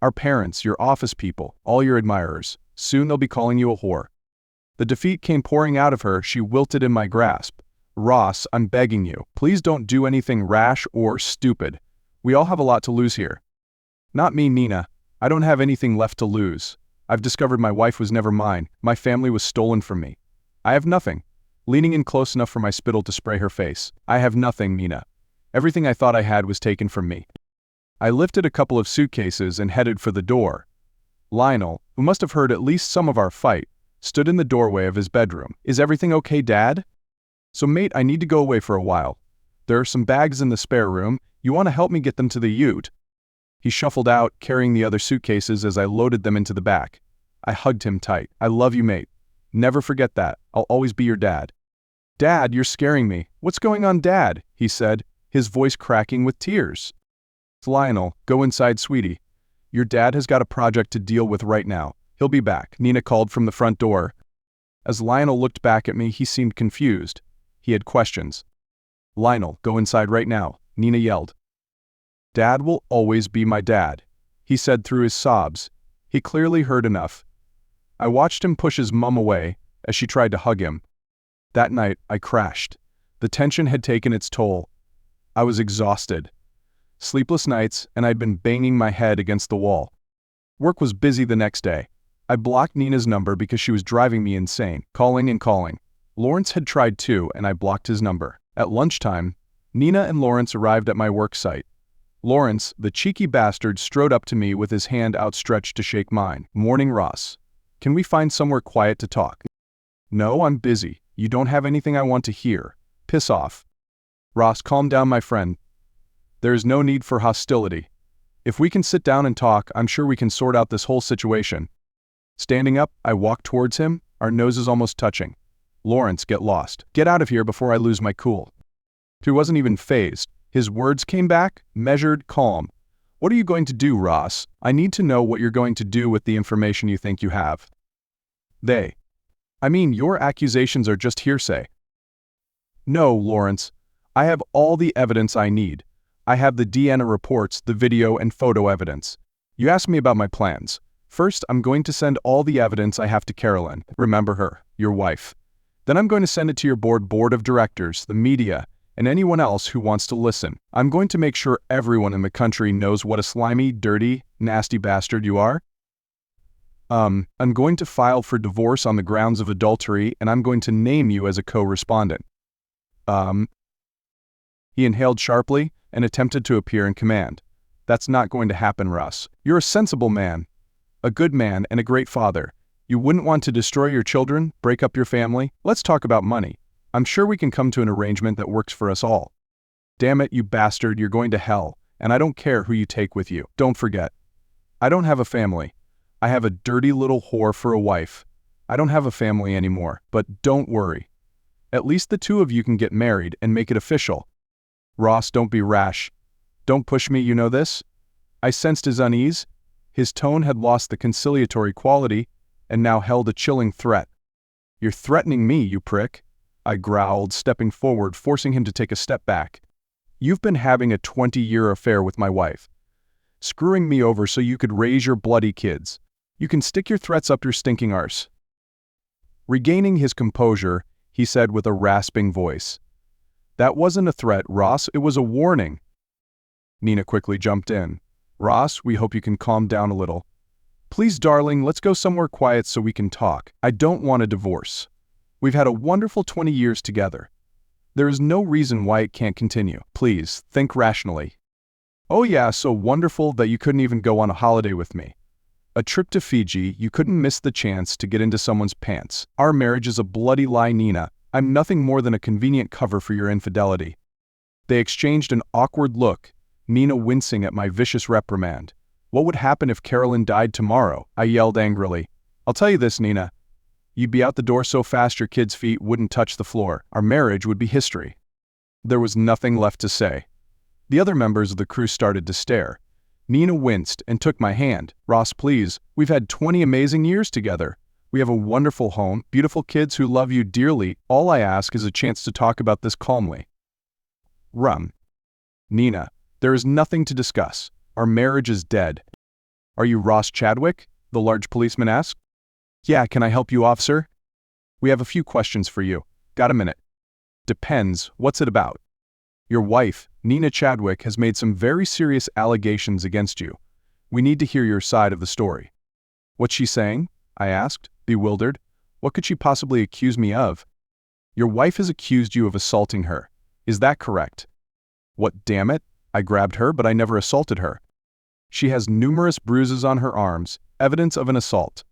Our parents, your office people, all your admirers. Soon they'll be calling you a whore. The defeat came pouring out of her. She wilted in my grasp. Ross, I'm begging you, please don't do anything rash or stupid. We all have a lot to lose here. Not me, Nina. I don't have anything left to lose. I've discovered my wife was never mine. My family was stolen from me. I have nothing. Leaning in close enough for my spittle to spray her face. I have nothing, Nina. Everything I thought I had was taken from me. I lifted a couple of suitcases and headed for the door. Lionel, who must have heard at least some of our fight, stood in the doorway of his bedroom. Is everything okay, Dad? So mate, I need to go away for a while. There are some bags in the spare room. You want to help me get them to the ute? He shuffled out, carrying the other suitcases as I loaded them into the back. I hugged him tight. I love you, mate. Never forget that. I'll always be your dad. Dad, you're scaring me. What's going on, Dad? He said, his voice cracking with tears. Lionel, go inside, sweetie. Your dad has got a project to deal with right now. He'll be back, Nina called from the front door. As Lionel looked back at me, he seemed confused. He had questions. Lionel, go inside right now, Nina yelled. Dad will always be my dad, he said through his sobs. He clearly heard enough. I watched him push his mum away as she tried to hug him. That night, I crashed. The tension had taken its toll. I was exhausted. Sleepless nights, and I'd been banging my head against the wall. Work was busy the next day. I blocked Nina's number because she was driving me insane, calling and calling. Lawrence had tried too, and I blocked his number. At lunchtime, Nina and Lawrence arrived at my work site. Lawrence, the cheeky bastard, strode up to me with his hand outstretched to shake mine. Morning, Ross. Can we find somewhere quiet to talk? No, I'm busy. You don't have anything I want to hear. Piss off. Ross, calm down, my friend. There is no need for hostility. If we can sit down and talk, I'm sure we can sort out this whole situation. Standing up, I walked towards him, our noses almost touching. Lawrence, get lost. Get out of here before I lose my cool. He wasn't even fazed. His words came back, measured, calm. What are you going to do, Ross? I need to know what you're going to do with the information you think you have. Your accusations are just hearsay. No, Lawrence. I have all the evidence I need. I have the DNA reports, the video and photo evidence. You asked me about my plans. First, I'm going to send all the evidence I have to Carolyn. Remember her, your wife. Then I'm going to send it to your board of directors, the media, and anyone else who wants to listen. I'm going to make sure everyone in the country knows what a slimy, dirty, nasty bastard you are. I'm going to file for divorce on the grounds of adultery, and I'm going to name you as a co-respondent. He inhaled sharply and attempted to appear in command. That's not going to happen, Russ. You're a sensible man, a good man, and a great father. You wouldn't want to destroy your children, break up your family. Let's talk about money. I'm sure we can come to an arrangement that works for us all. Damn it, you bastard, you're going to hell, and I don't care who you take with you. Don't forget, I don't have a family. I have a dirty little whore for a wife. I don't have a family anymore, but don't worry. At least the two of you can get married and make it official. Ross, don't be rash. Don't push me, you know this? I sensed his unease. His tone had lost the conciliatory quality and now held a chilling threat. You're threatening me, you prick, I growled, stepping forward, forcing him to take a step back. You've been having a 20-year affair with my wife, screwing me over so you could raise your bloody kids. You can stick your threats up your stinking arse. Regaining his composure, he said with a rasping voice, That wasn't a threat, Ross, it was a warning. Nina quickly jumped in. Ross, we hope you can calm down a little. Please, darling, let's go somewhere quiet so we can talk. I don't want a divorce. We've had a wonderful 20 years together. There is no reason why it can't continue. Please, think rationally. Oh yeah, so wonderful that you couldn't even go on a holiday with me. A trip to Fiji, you couldn't miss the chance to get into someone's pants. Our marriage is a bloody lie, Nina. I'm nothing more than a convenient cover for your infidelity. They exchanged an awkward look, Nina wincing at my vicious reprimand. What would happen if Carolyn died tomorrow? I yelled angrily. I'll tell you this, Nina. You'd be out the door so fast your kids' feet wouldn't touch the floor. Our marriage would be history. There was nothing left to say. The other members of the crew started to stare. Nina winced and took my hand. Ross, please, we've had 20 amazing years together. We have a wonderful home, beautiful kids who love you dearly. All I ask is a chance to talk about this calmly. Nina, there is nothing to discuss. Our marriage is dead. Are you Ross Chadwick? The large policeman asked. Yeah, can I help you, officer? We have a few questions for you. Got a minute? Depends. What's it about? Your wife, Nina Chadwick, has made some very serious allegations against you. We need to hear your side of the story. What's she saying? I asked, bewildered. What could she possibly accuse me of? Your wife has accused you of assaulting her. Is that correct? What, damn it? I grabbed her, but I never assaulted her. She has numerous bruises on her arms, evidence of an assault.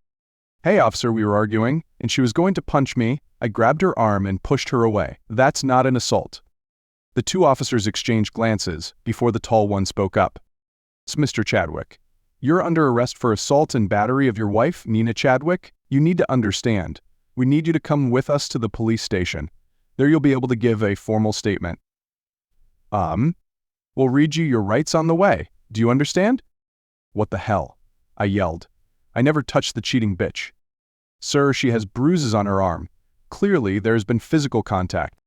Hey, officer, we were arguing, and she was going to punch me. I grabbed her arm and pushed her away. That's not an assault. The two officers exchanged glances before the tall one spoke up. It's Mr. Chadwick. You're under arrest for assault and battery of your wife, Nina Chadwick. You need to understand. We need you to come with us to the police station. There you'll be able to give a formal statement. We'll read you your rights on the way. Do you understand? What the hell? I yelled. I never touched the cheating bitch. Sir, she has bruises on her arm. Clearly, there has been physical contact.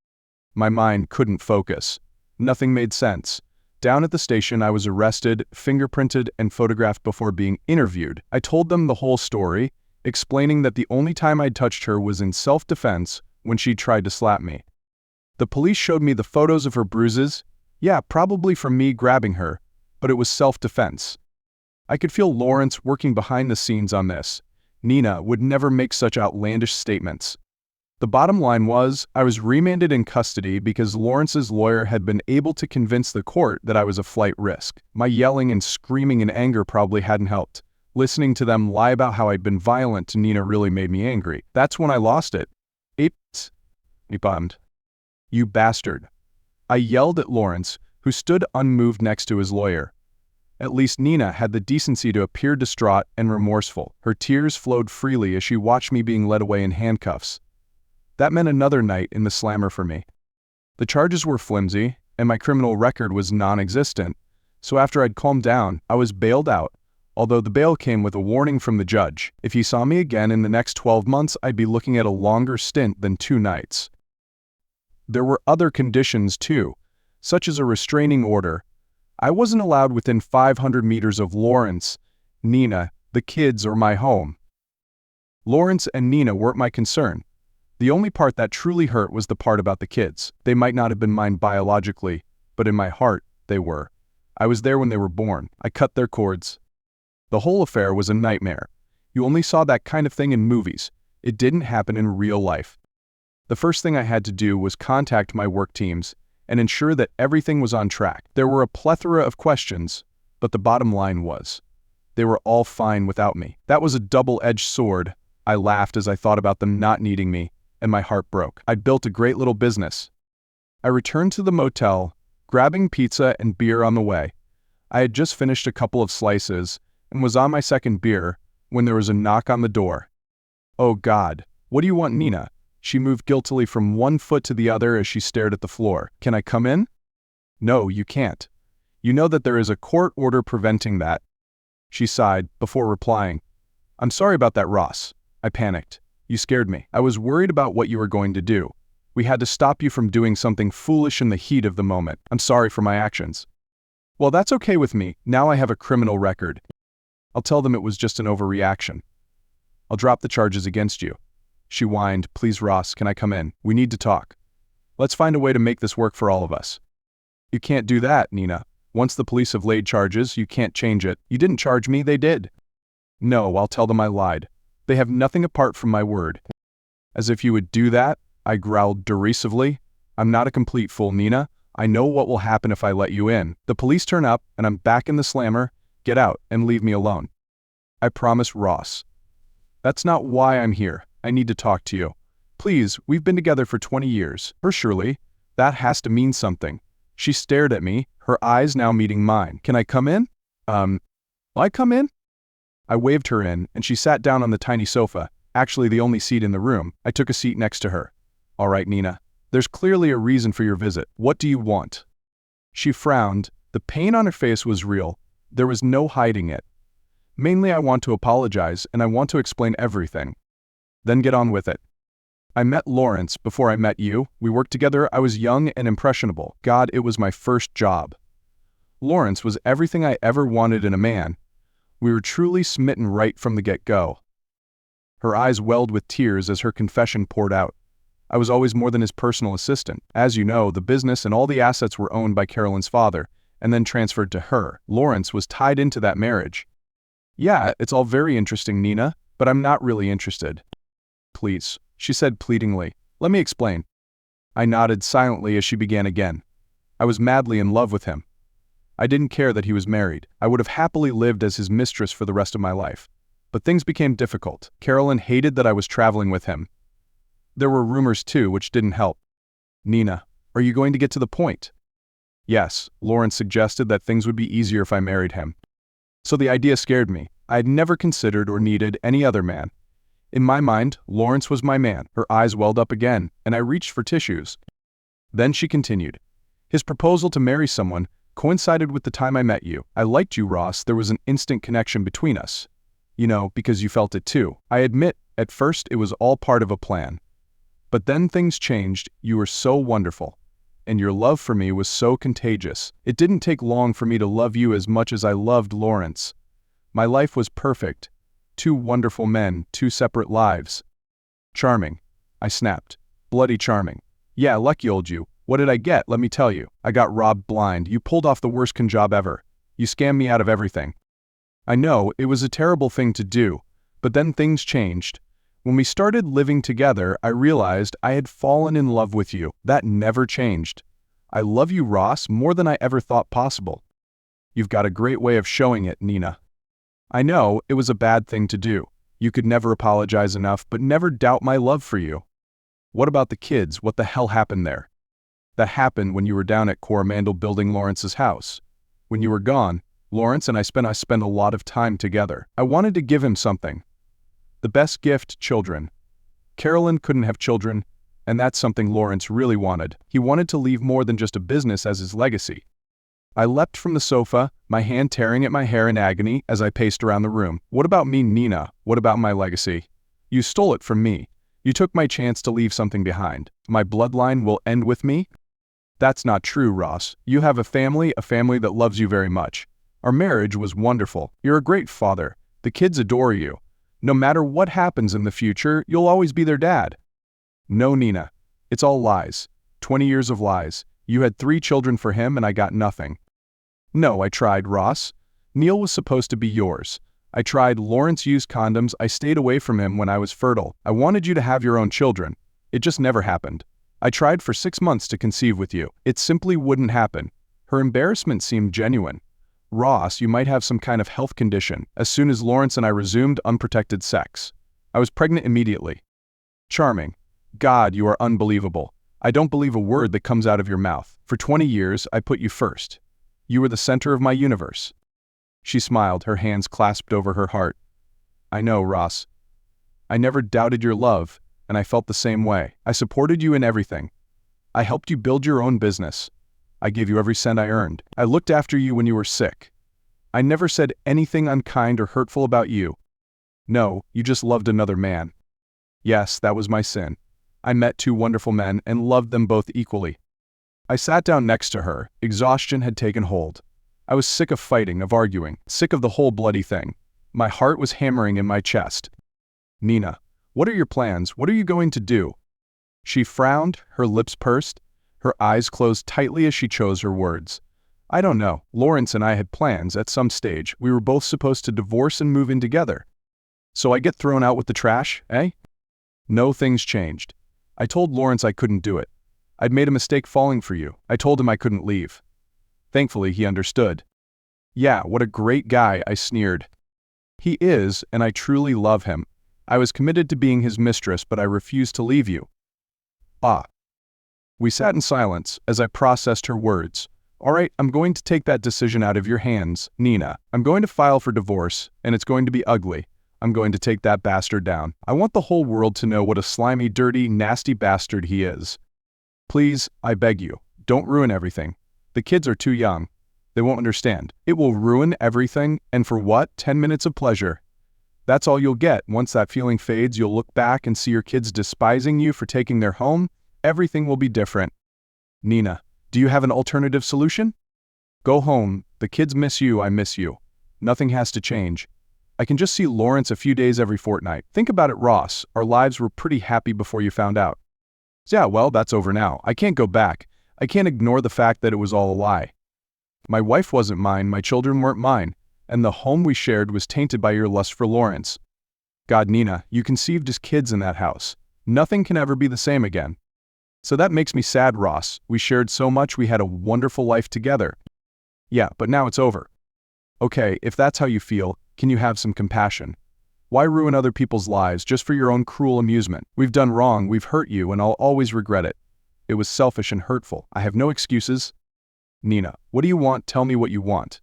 My mind couldn't focus. Nothing made sense. Down at the station, I was arrested, fingerprinted, and photographed before being interviewed. I told them the whole story, explaining that the only time I'd touched her was in self-defense when she tried to slap me. The police showed me the photos of her bruises. Yeah, probably from me grabbing her, but it was self-defense. I could feel Lawrence working behind the scenes on this. Nina would never make such outlandish statements. The bottom line was, I was remanded in custody because Lawrence's lawyer had been able to convince the court that I was a flight risk. My yelling and screaming in anger probably hadn't helped. Listening to them lie about how I'd been violent to Nina really made me angry. That's when I lost it. He bummed. You bastard. I yelled at Lawrence, who stood unmoved next to his lawyer. At least Nina had the decency to appear distraught and remorseful. Her tears flowed freely as she watched me being led away in handcuffs. That meant another night in the slammer for me. The charges were flimsy, and my criminal record was non-existent, so after I'd calmed down, I was bailed out, although the bail came with a warning from the judge. If he saw me again in the next 12 months, I'd be looking at a longer stint than 2 nights. There were other conditions too, such as a restraining order. I wasn't allowed within 500 meters of Lawrence, Nina, the kids, or my home. Lawrence and Nina weren't my concern. The only part that truly hurt was the part about the kids. They might not have been mine biologically, but in my heart, they were. I was there when they were born. I cut their cords. The whole affair was a nightmare. You only saw that kind of thing in movies. It didn't happen in real life. The first thing I had to do was contact my work teams and ensure that everything was on track. There were a plethora of questions, but the bottom line was, they were all fine without me. That was a double-edged sword. I laughed as I thought about them not needing me, and my heart broke. I'd built a great little business. I returned to the motel, grabbing pizza and beer on the way. I had just finished a couple of slices and was on my second beer when there was a knock on the door. Oh God, what do you want, Nina? She moved guiltily from one foot to the other as she stared at the floor. Can I come in? No, you can't. You know that there is a court order preventing that. She sighed before replying. I'm sorry about that, Ross. I panicked. You scared me. I was worried about what you were going to do. We had to stop you from doing something foolish in the heat of the moment. I'm sorry for my actions. Well, that's okay with me. Now I have a criminal record. I'll tell them it was just an overreaction. I'll drop the charges against you. She whined, please Ross, can I come in? We need to talk. Let's find a way to make this work for all of us. You can't do that, Nina. Once the police have laid charges, you can't change it. You didn't charge me, they did. No, I'll tell them I lied. They have nothing apart from my word. As if you would do that, I growled derisively. I'm not a complete fool, Nina. I know what will happen if I let you in. The police turn up, and I'm back in the slammer. Get out and leave me alone. I promise, Ross. That's not why I'm here. I need to talk to you. Please, we've been together for 20 years. Surely, that has to mean something. She stared at me, her eyes now meeting mine. Can I come in? Will I come in? I waved her in, and she sat down on the tiny sofa, actually the only seat in the room. I took a seat next to her. All right, Nina. There's clearly a reason for your visit. What do you want? She frowned. The pain on her face was real. There was no hiding it. Mainly, I want to apologize, and I want to explain everything. Then get on with it. I met Lawrence before I met you. We worked together. I was young and impressionable. God, it was my first job. Lawrence was everything I ever wanted in a man. We were truly smitten right from the get-go. Her eyes welled with tears as her confession poured out. I was always more than his personal assistant. As you know, the business and all the assets were owned by Carolyn's father, and then transferred to her. Lawrence was tied into that marriage. Yeah, it's all very interesting, Nina, but I'm not really interested. Please, she said pleadingly. Let me explain. I nodded silently as she began again. I was madly in love with him. I didn't care that he was married. I would have happily lived as his mistress for the rest of my life. But things became difficult. Carolyn hated that I was traveling with him. There were rumors too, which didn't help. Nina, are you going to get to the point? Yes, Lawrence suggested that things would be easier if I married him. So the idea scared me. I had never considered or needed any other man. In my mind, Lawrence was my man. Her eyes welled up again, and I reached for tissues. Then she continued. His proposal to marry someone coincided with the time I met you. I liked you, Ross. There was an instant connection between us. You know, because you felt it too. I admit, at first it was all part of a plan. But then things changed. You were so wonderful. And your love for me was so contagious. It didn't take long for me to love you as much as I loved Lawrence. My life was perfect. 2 wonderful men, 2 separate lives. Charming. I snapped. Bloody charming. Yeah, lucky old you. What did I get? Let me tell you. I got robbed blind. You pulled off the worst con job ever. You scammed me out of everything. I know, it was a terrible thing to do, but then things changed. When we started living together, I realized I had fallen in love with you. That never changed. I love you, Ross, more than I ever thought possible. You've got a great way of showing it, Nina. I know, it was a bad thing to do. You could never apologize enough, but never doubt my love for you. What about the kids? What the hell happened there? That happened when you were down at Coromandel building Lawrence's house. When you were gone, Lawrence and I spent a lot of time together. I wanted to give him something. The best gift, children. Carolyn couldn't have children, and that's something Lawrence really wanted. He wanted to leave more than just a business as his legacy. I leapt from the sofa, my hand tearing at my hair in agony as I paced around the room. What about me, Nina? What about my legacy? You stole it from me. You took my chance to leave something behind. My bloodline will end with me? That's not true, Ross. You have a family that loves you very much. Our marriage was wonderful. You're a great father. The kids adore you. No matter what happens in the future, you'll always be their dad. No, Nina. It's all lies. 20 years of lies. You had 3 children for him and I got nothing. No, I tried, Ross. Neil was supposed to be yours. I tried. Lawrence used condoms. I stayed away from him when I was fertile. I wanted you to have your own children. It just never happened. I tried for 6 months to conceive with you. It simply wouldn't happen. Her embarrassment seemed genuine. Ross, you might have some kind of health condition. As soon as Lawrence and I resumed unprotected sex, I was pregnant immediately. Charming. God, you are unbelievable. I don't believe a word that comes out of your mouth. For 20 years, I put you first. You were the center of my universe. She smiled, her hands clasped over her heart. I know, Ross. I never doubted your love, and I felt the same way. I supported you in everything. I helped you build your own business. I gave you every cent I earned. I looked after you when you were sick. I never said anything unkind or hurtful about you. No, you just loved another man. Yes, that was my sin. I met 2 wonderful men and loved them both equally. I sat down next to her. Exhaustion had taken hold. I was sick of fighting, of arguing, sick of the whole bloody thing. My heart was hammering in my chest. Nina, what are your plans? What are you going to do? She frowned, her lips pursed, her eyes closed tightly as she chose her words. I don't know. Lawrence and I had plans at some stage. We were both supposed to divorce and move in together. So I get thrown out with the trash, eh? No, things changed. I told Lawrence I couldn't do it. I'd made a mistake falling for you. I told him I couldn't leave. Thankfully, he understood. Yeah, what a great guy, I sneered. He is, and I truly love him. I was committed to being his mistress, but I refused to leave you. Ah. We sat in silence as I processed her words. All right, I'm going to take that decision out of your hands, Nina. I'm going to file for divorce, and it's going to be ugly. I'm going to take that bastard down. I want the whole world to know what a slimy, dirty, nasty bastard he is. Please, I beg you, don't ruin everything. The kids are too young. They won't understand. It will ruin everything, and for what? 10 minutes of pleasure. That's all you'll get. Once that feeling fades, you'll look back and see your kids despising you for taking their home. Everything will be different. Nina, do you have an alternative solution? Go home. The kids miss you, I miss you. Nothing has to change. I can just see Lawrence a few days every fortnight. Think about it, Ross. Our lives were pretty happy before you found out. Yeah, well, that's over now. I can't go back. I can't ignore the fact that it was all a lie. My wife wasn't mine, my children weren't mine, and the home we shared was tainted by your lust for Lawrence. God, Nina, you conceived as kids in that house. Nothing can ever be the same again. So that makes me sad, Ross. We shared so much, we had a wonderful life together. Yeah, but now it's over. Okay, if that's how you feel, can you have some compassion? Why ruin other people's lives just for your own cruel amusement? We've done wrong, we've hurt you, and I'll always regret it. It was selfish and hurtful. I have no excuses. Nina, what do you want? Tell me what you want.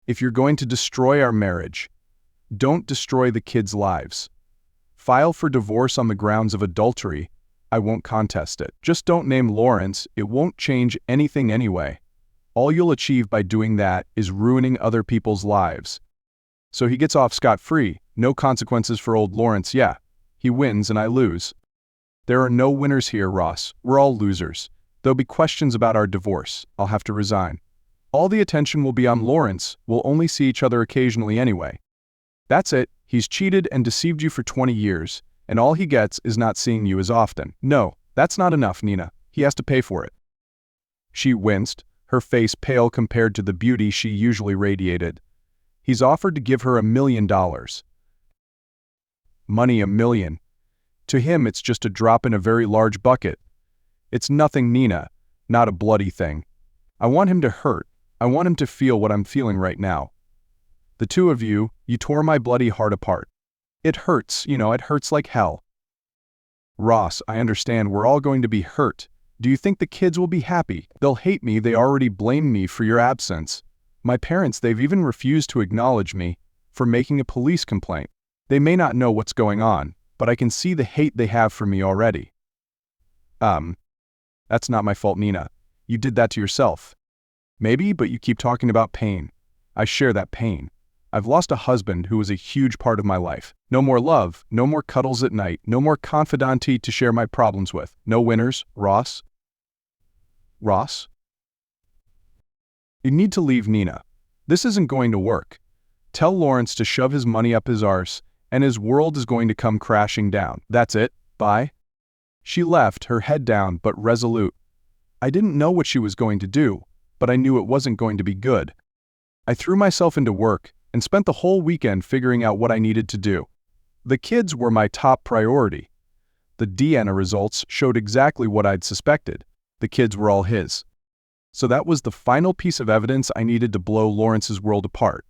If you're going to destroy our marriage, don't destroy the kids' lives. File for divorce on the grounds of adultery. I won't contest it. Just don't name Lawrence. It won't change anything anyway. All you'll achieve by doing that is ruining other people's lives. So he gets off scot-free. No consequences for old Lawrence, yeah. He wins and I lose. There are no winners here, Ross. We're all losers. There'll be questions about our divorce. I'll have to resign. All the attention will be on Lawrence. We'll only see each other occasionally anyway. That's it. He's cheated and deceived you for 20 years, and all he gets is not seeing you as often. No, that's not enough, Nina. He has to pay for it. She winced, her face pale compared to the beauty she usually radiated. He's offered to give her $1 million. Money, $1 million. To him, it's just a drop in a very large bucket. It's nothing, Nina. Not a bloody thing. I want him to hurt. I want him to feel what I'm feeling right now. The two of you, you tore my bloody heart apart. It hurts, it hurts like hell. Ross, I understand we're all going to be hurt. Do you think the kids will be happy? They'll hate me. They already blame me for your absence. My parents, they've even refused to acknowledge me for making a police complaint. They may not know what's going on, but I can see the hate they have for me already. That's not my fault, Nina. You did that to yourself. Maybe, but you keep talking about pain. I share that pain. I've lost a husband who was a huge part of my life. No more love, no more cuddles at night, no more confidante to share my problems with. No winners, Ross. Ross? You need to leave, Nina. This isn't going to work. Tell Lawrence to shove his money up his arse, and his world is going to come crashing down. That's it. Bye. She left, her head down but resolute. I didn't know what she was going to do, but I knew it wasn't going to be good. I threw myself into work and spent the whole weekend figuring out what I needed to do. The kids were my top priority. The DNA results showed exactly what I'd suspected. The kids were all his. So that was the final piece of evidence I needed to blow Lawrence's world apart.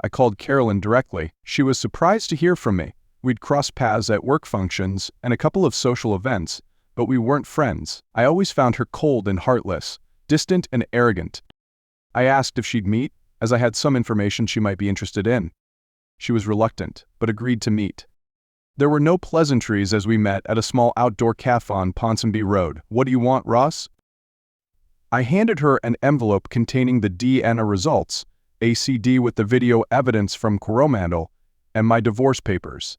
I called Carolyn directly. She was surprised to hear from me. We'd crossed paths at work functions and a couple of social events, but we weren't friends. I always found her cold and heartless, distant and arrogant. I asked if she'd meet, as I had some information she might be interested in. She was reluctant, but agreed to meet. There were no pleasantries as we met at a small outdoor cafe on Ponsonby Road. "What do you want, Ross?" I handed her an envelope containing the DNA results, a CD with the video evidence from Coromandel, and my divorce papers.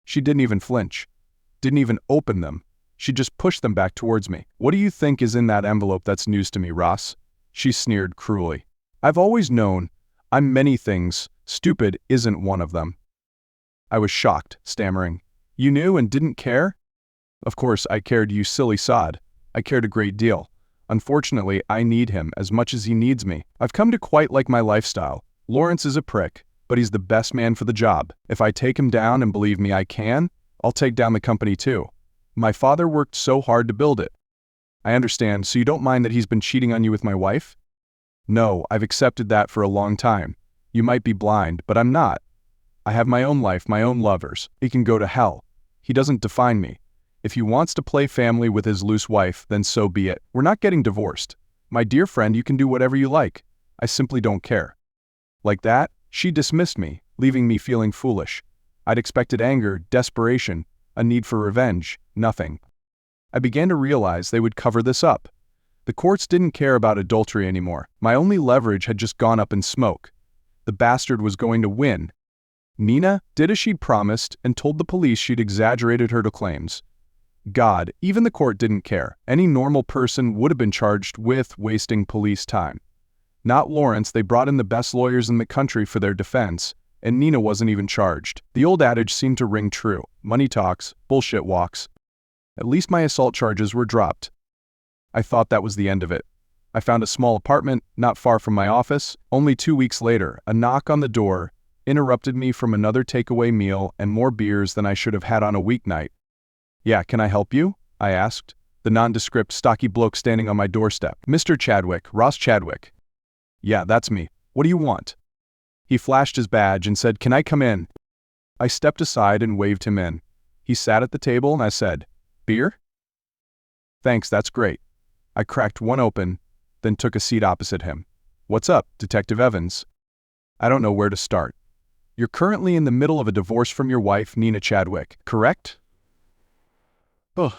She didn't even flinch, didn't even open them. She just pushed them back towards me. "What do you think is in that envelope that's news to me, Ross?" She sneered cruelly. "I've always known. I'm many things. Stupid isn't one of them." I was shocked, stammering. "You knew and didn't care?" "Of course I cared, you silly sod. I cared a great deal. Unfortunately, I need him as much as he needs me. I've come to quite like my lifestyle. Lawrence is a prick, but he's the best man for the job. If I take him down, and believe me I can, I'll take down the company too. My father worked so hard to build it." "I understand, so you don't mind that he's been cheating on you with my wife?" "No, I've accepted that for a long time. You might be blind, but I'm not. I have my own life, my own lovers. He can go to hell. He doesn't define me. If he wants to play family with his loose wife, then so be it. We're not getting divorced. My dear friend, you can do whatever you like. I simply don't care." Like that, she dismissed me, leaving me feeling foolish. I'd expected anger, desperation, a need for revenge, nothing. I began to realize they would cover this up. The courts didn't care about adultery anymore. My only leverage had just gone up in smoke. The bastard was going to win. Nina did as she'd promised and told the police she'd exaggerated her claims. God, even the court didn't care. Any normal person would have been charged with wasting police time. Not Lawrence. They brought in the best lawyers in the country for their defense, and Nina wasn't even charged. The old adage seemed to ring true. Money talks, bullshit walks. At least my assault charges were dropped. I thought that was the end of it. I found a small apartment not far from my office. Only 2 weeks later, a knock on the door interrupted me from another takeaway meal and more beers than I should have had on a weeknight. "Yeah, can I help you?" I asked, the nondescript, stocky bloke standing on my doorstep. "Mr. Chadwick, Ross Chadwick." "Yeah, that's me. What do you want?" He flashed his badge and said, "Can I come in?" I stepped aside and waved him in. He sat at the table and I said, "Beer?" "Thanks, that's great." I cracked one open, then took a seat opposite him. "What's up, Detective Evans?" "I don't know where to start. You're currently in the middle of a divorce from your wife, Nina Chadwick, correct?" "Ugh.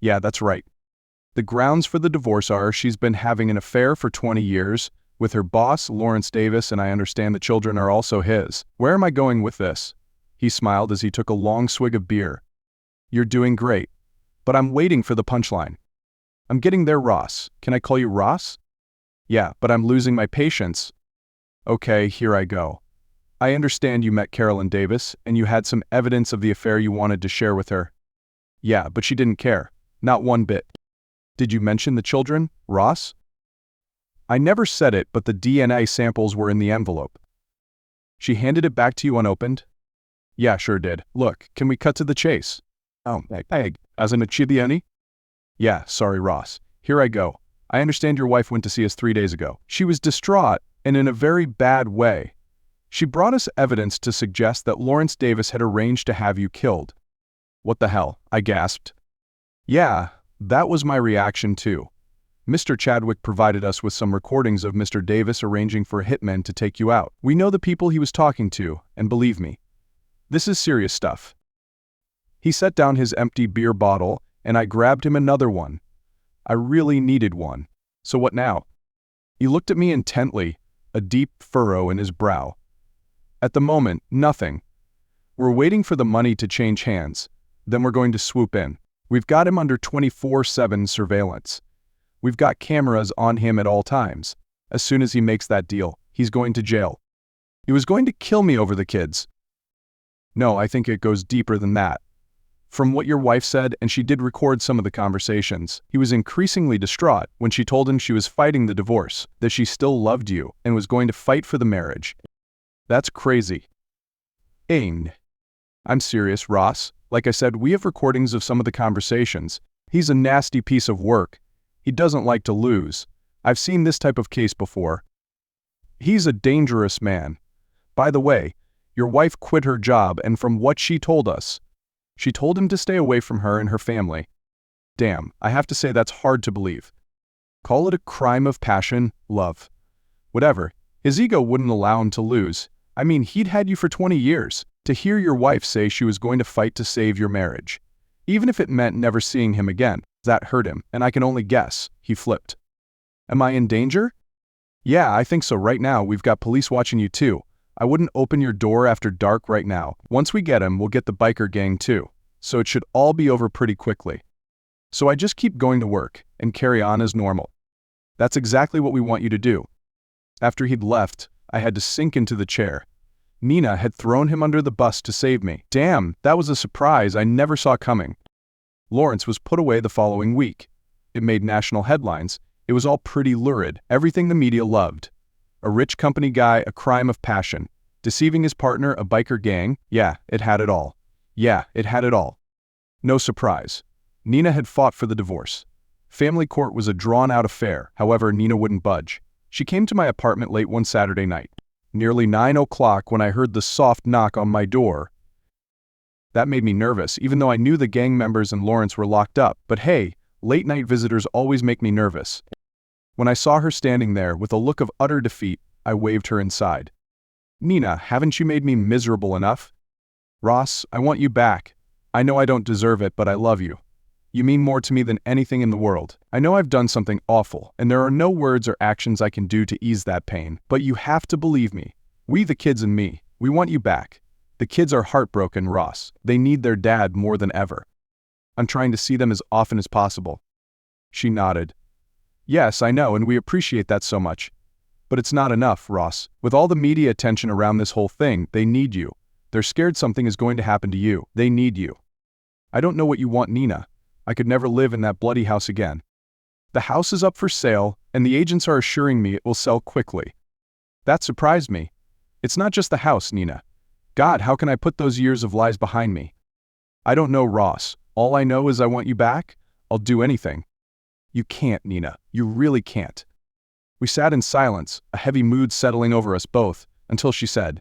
Yeah, that's right. The grounds for the divorce are she's been having an affair for 20 years with her boss, Lawrence Davis, and I understand the children are also his. Where am I going with this?" He smiled as he took a long swig of beer. "You're doing great, but I'm waiting for the punchline." "I'm getting there, Ross. Can I call you Ross?" "Yeah, but I'm losing my patience." "Okay, here I go. I understand you met Carolyn Davis, and you had some evidence of the affair you wanted to share with her." "Yeah, but she didn't care. Not one bit." "Did you mention the children, Ross?" "I never said it, but the DNA samples were in the envelope." "She handed it back to you unopened?" "Yeah, sure did. Look, can we cut to the chase?" "Oh, as in Alimony?" "Yeah, sorry, Ross. Here I go. I understand your wife went to see us 3 days ago. She was distraught, and in a very bad way. She brought us evidence to suggest that Lawrence Davis had arranged to have you killed." "What the hell?" I gasped. "Yeah, that was my reaction too. Mr. Chadwick provided us with some recordings of Mr. Davis arranging for a hitman to take you out. We know the people he was talking to, and believe me, this is serious stuff." He set down his empty beer bottle, and I grabbed him another one. I really needed one. "So what now?" He looked at me intently, a deep furrow in his brow. "At the moment, nothing. We're waiting for the money to change hands. Then we're going to swoop in. We've got him under 24/7 surveillance. We've got cameras on him at all times. As soon as he makes that deal, he's going to jail. He was going to kill me over the kids." "No, I think it goes deeper than that. From what your wife said, and she did record some of the conversations, he was increasingly distraught when she told him she was fighting the divorce, that she still loved you and was going to fight for the marriage. That's crazy. Ain't. I'm serious, Ross. Like I said, we have recordings of some of the conversations. He's a nasty piece of work. He doesn't like to lose. I've seen this type of case before. He's a dangerous man. By the way, your wife quit her job, and from what she told us, she told him to stay away from her and her family. Damn, I have to say that's hard to believe. Call it a crime of passion, love. Whatever. His ego wouldn't allow him to lose. I mean, he'd had you for 20 years. To hear your wife say she was going to fight to save your marriage, even if it meant never seeing him again, that hurt him, and I can only guess, he flipped. Am I in danger? Yeah, I think so. Right now, we've got police watching you too. I wouldn't open your door after dark right now. Once we get him, we'll get the biker gang too. So it should all be over pretty quickly. So I just keep going to work and carry on as normal. That's exactly what we want you to do. After he'd left, I had to sink into the chair. Nina had thrown him under the bus to save me. Damn, that was a surprise I never saw coming. Lawrence was put away the following week. It made national headlines. It was all pretty lurid, everything the media loved. A rich company guy, a crime of passion. Deceiving his partner, a biker gang. Yeah, it had it all. Yeah, it had it all. No surprise. Nina had fought for the divorce. Family court was a drawn-out affair. However, Nina wouldn't budge. She came to my apartment late one Saturday night. Nearly 9 o'clock when I heard the soft knock on my door. That made me nervous, even though I knew the gang members and Lawrence were locked up. But hey, late-night visitors always make me nervous. When I saw her standing there with a look of utter defeat, I waved her inside. Nina, haven't you made me miserable enough? Ross, I want you back. I know I don't deserve it, but I love you. You mean more to me than anything in the world. I know I've done something awful, and there are no words or actions I can do to ease that pain, but you have to believe me. We, the kids and me, we want you back. The kids are heartbroken, Ross. They need their dad more than ever. I'm trying to see them as often as possible. She nodded. Yes, I know, and we appreciate that so much. But it's not enough, Ross. With all the media attention around this whole thing, they need you. They're scared something is going to happen to you. They need you. I don't know what you want, Nina. I could never live in that bloody house again. The house is up for sale, and the agents are assuring me it will sell quickly. That surprised me. It's not just the house, Nina. God, how can I put those years of lies behind me? I don't know, Ross. All I know is I want you back. I'll do anything. You can't, Nina. You really can't. We sat in silence, a heavy mood settling over us both, until she said,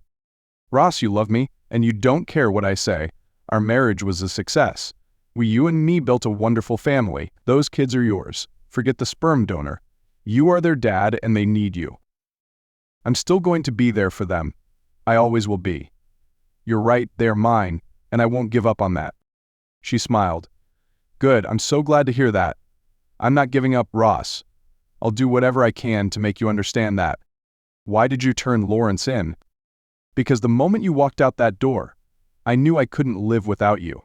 Ross, you love me, and you don't care what I say. Our marriage was a success. You and me built a wonderful family. Those kids are yours. Forget the sperm donor. You are their dad and they need you. I'm still going to be there for them. I always will be. You're right, they're mine, and I won't give up on that. She smiled. Good, I'm so glad to hear that. I'm not giving up, Ross. I'll do whatever I can to make you understand that. Why did you turn Lawrence in? Because the moment you walked out that door, I knew I couldn't live without you.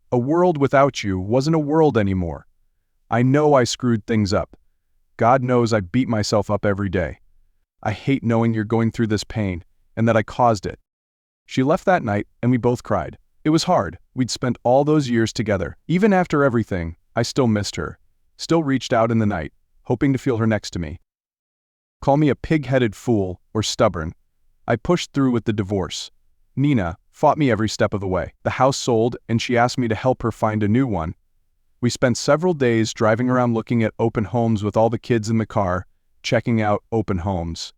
A world without you wasn't a world anymore. I know I screwed things up. God knows I beat myself up every day. I hate knowing you're going through this pain, and that I caused it. She left that night, and we both cried. It was hard. We'd spent all those years together. Even after everything, I still missed her. Still reached out in the night, hoping to feel her next to me. Call me a pig-headed fool or stubborn. I pushed through with the divorce. Nina fought me every step of the way. The house sold, and she asked me to help her find a new one. We spent several days driving around looking at open homes with all the kids in the car, checking out open homes.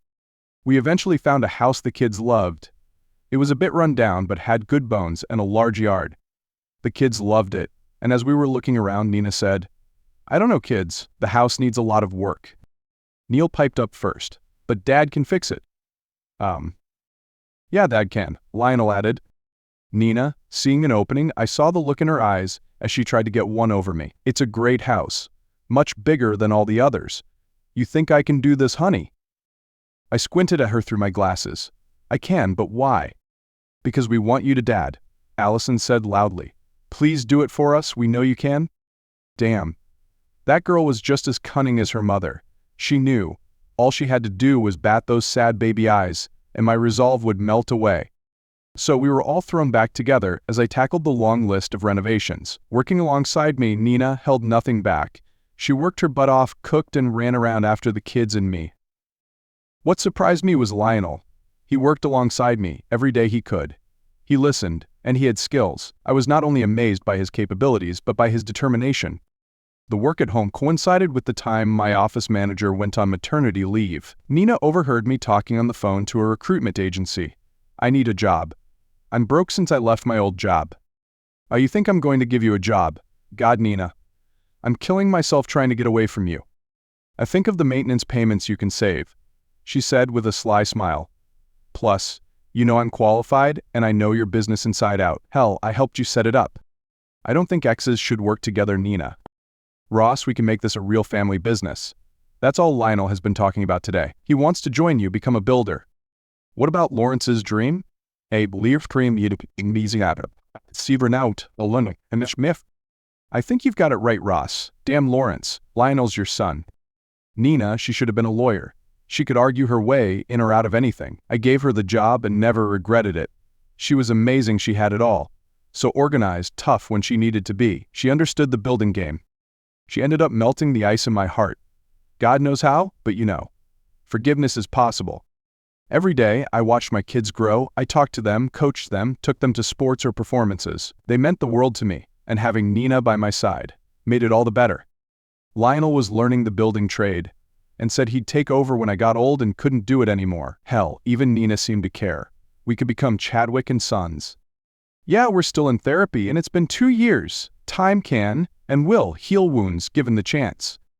We eventually found a house the kids loved. It was a bit run down but had good bones and a large yard. The kids loved it, and as we were looking around, Nina said, I don't know, kids, the house needs a lot of work. Neil piped up first, but Dad can fix it. Yeah, Dad can, Lionel added. Nina, seeing an opening, I saw the look in her eyes as she tried to get one over me. It's a great house, much bigger than all the others. You think I can do this, honey? I squinted at her through my glasses. I can, but why? Because we want you to, Dad, Allison said loudly. Please do it for us, we know you can. Damn. That girl was just as cunning as her mother. She knew. All she had to do was bat those sad baby eyes, and my resolve would melt away. So we were all thrown back together as I tackled the long list of renovations. Working alongside me, Nina held nothing back. She worked her butt off, cooked, and ran around after the kids and me. What surprised me was Lionel. He worked alongside me every day he could. He listened, and he had skills. I was not only amazed by his capabilities, but by his determination. The work at home coincided with the time my office manager went on maternity leave. Nina overheard me talking on the phone to a recruitment agency. I need a job. I'm broke since I left my old job. Oh, you think I'm going to give you a job? God, Nina. I'm killing myself trying to get away from you. I think of the maintenance payments you can save, she said with a sly smile. Plus, you know I'm qualified and I know your business inside out. Hell, I helped you set it up. I don't think exes should work together, Nina. Ross, we can make this a real family business. That's all Lionel has been talking about today. He wants to join you, become a builder. What about Lawrence's dream? A belief dream you'd be out out alone and Smith. I think you've got it right, Ross. Damn Lawrence, Lionel's your son. Nina, she should have been a lawyer. She could argue her way in or out of anything. I gave her the job and never regretted it. She was amazing, she had it all. So organized, tough when she needed to be. She understood the building game. She ended up melting the ice in my heart. God knows how, but you know. Forgiveness is possible. Every day, I watched my kids grow. I talked to them, coached them, took them to sports or performances. They meant the world to me, and having Nina by my side made it all the better. Lionel was learning the building trade and said he'd take over when I got old and couldn't do it anymore. Hell, even Nina seemed to care. We could become Chadwick and Sons. Yeah, we're still in therapy, and it's been 2 years. Time can and will heal wounds given the chance.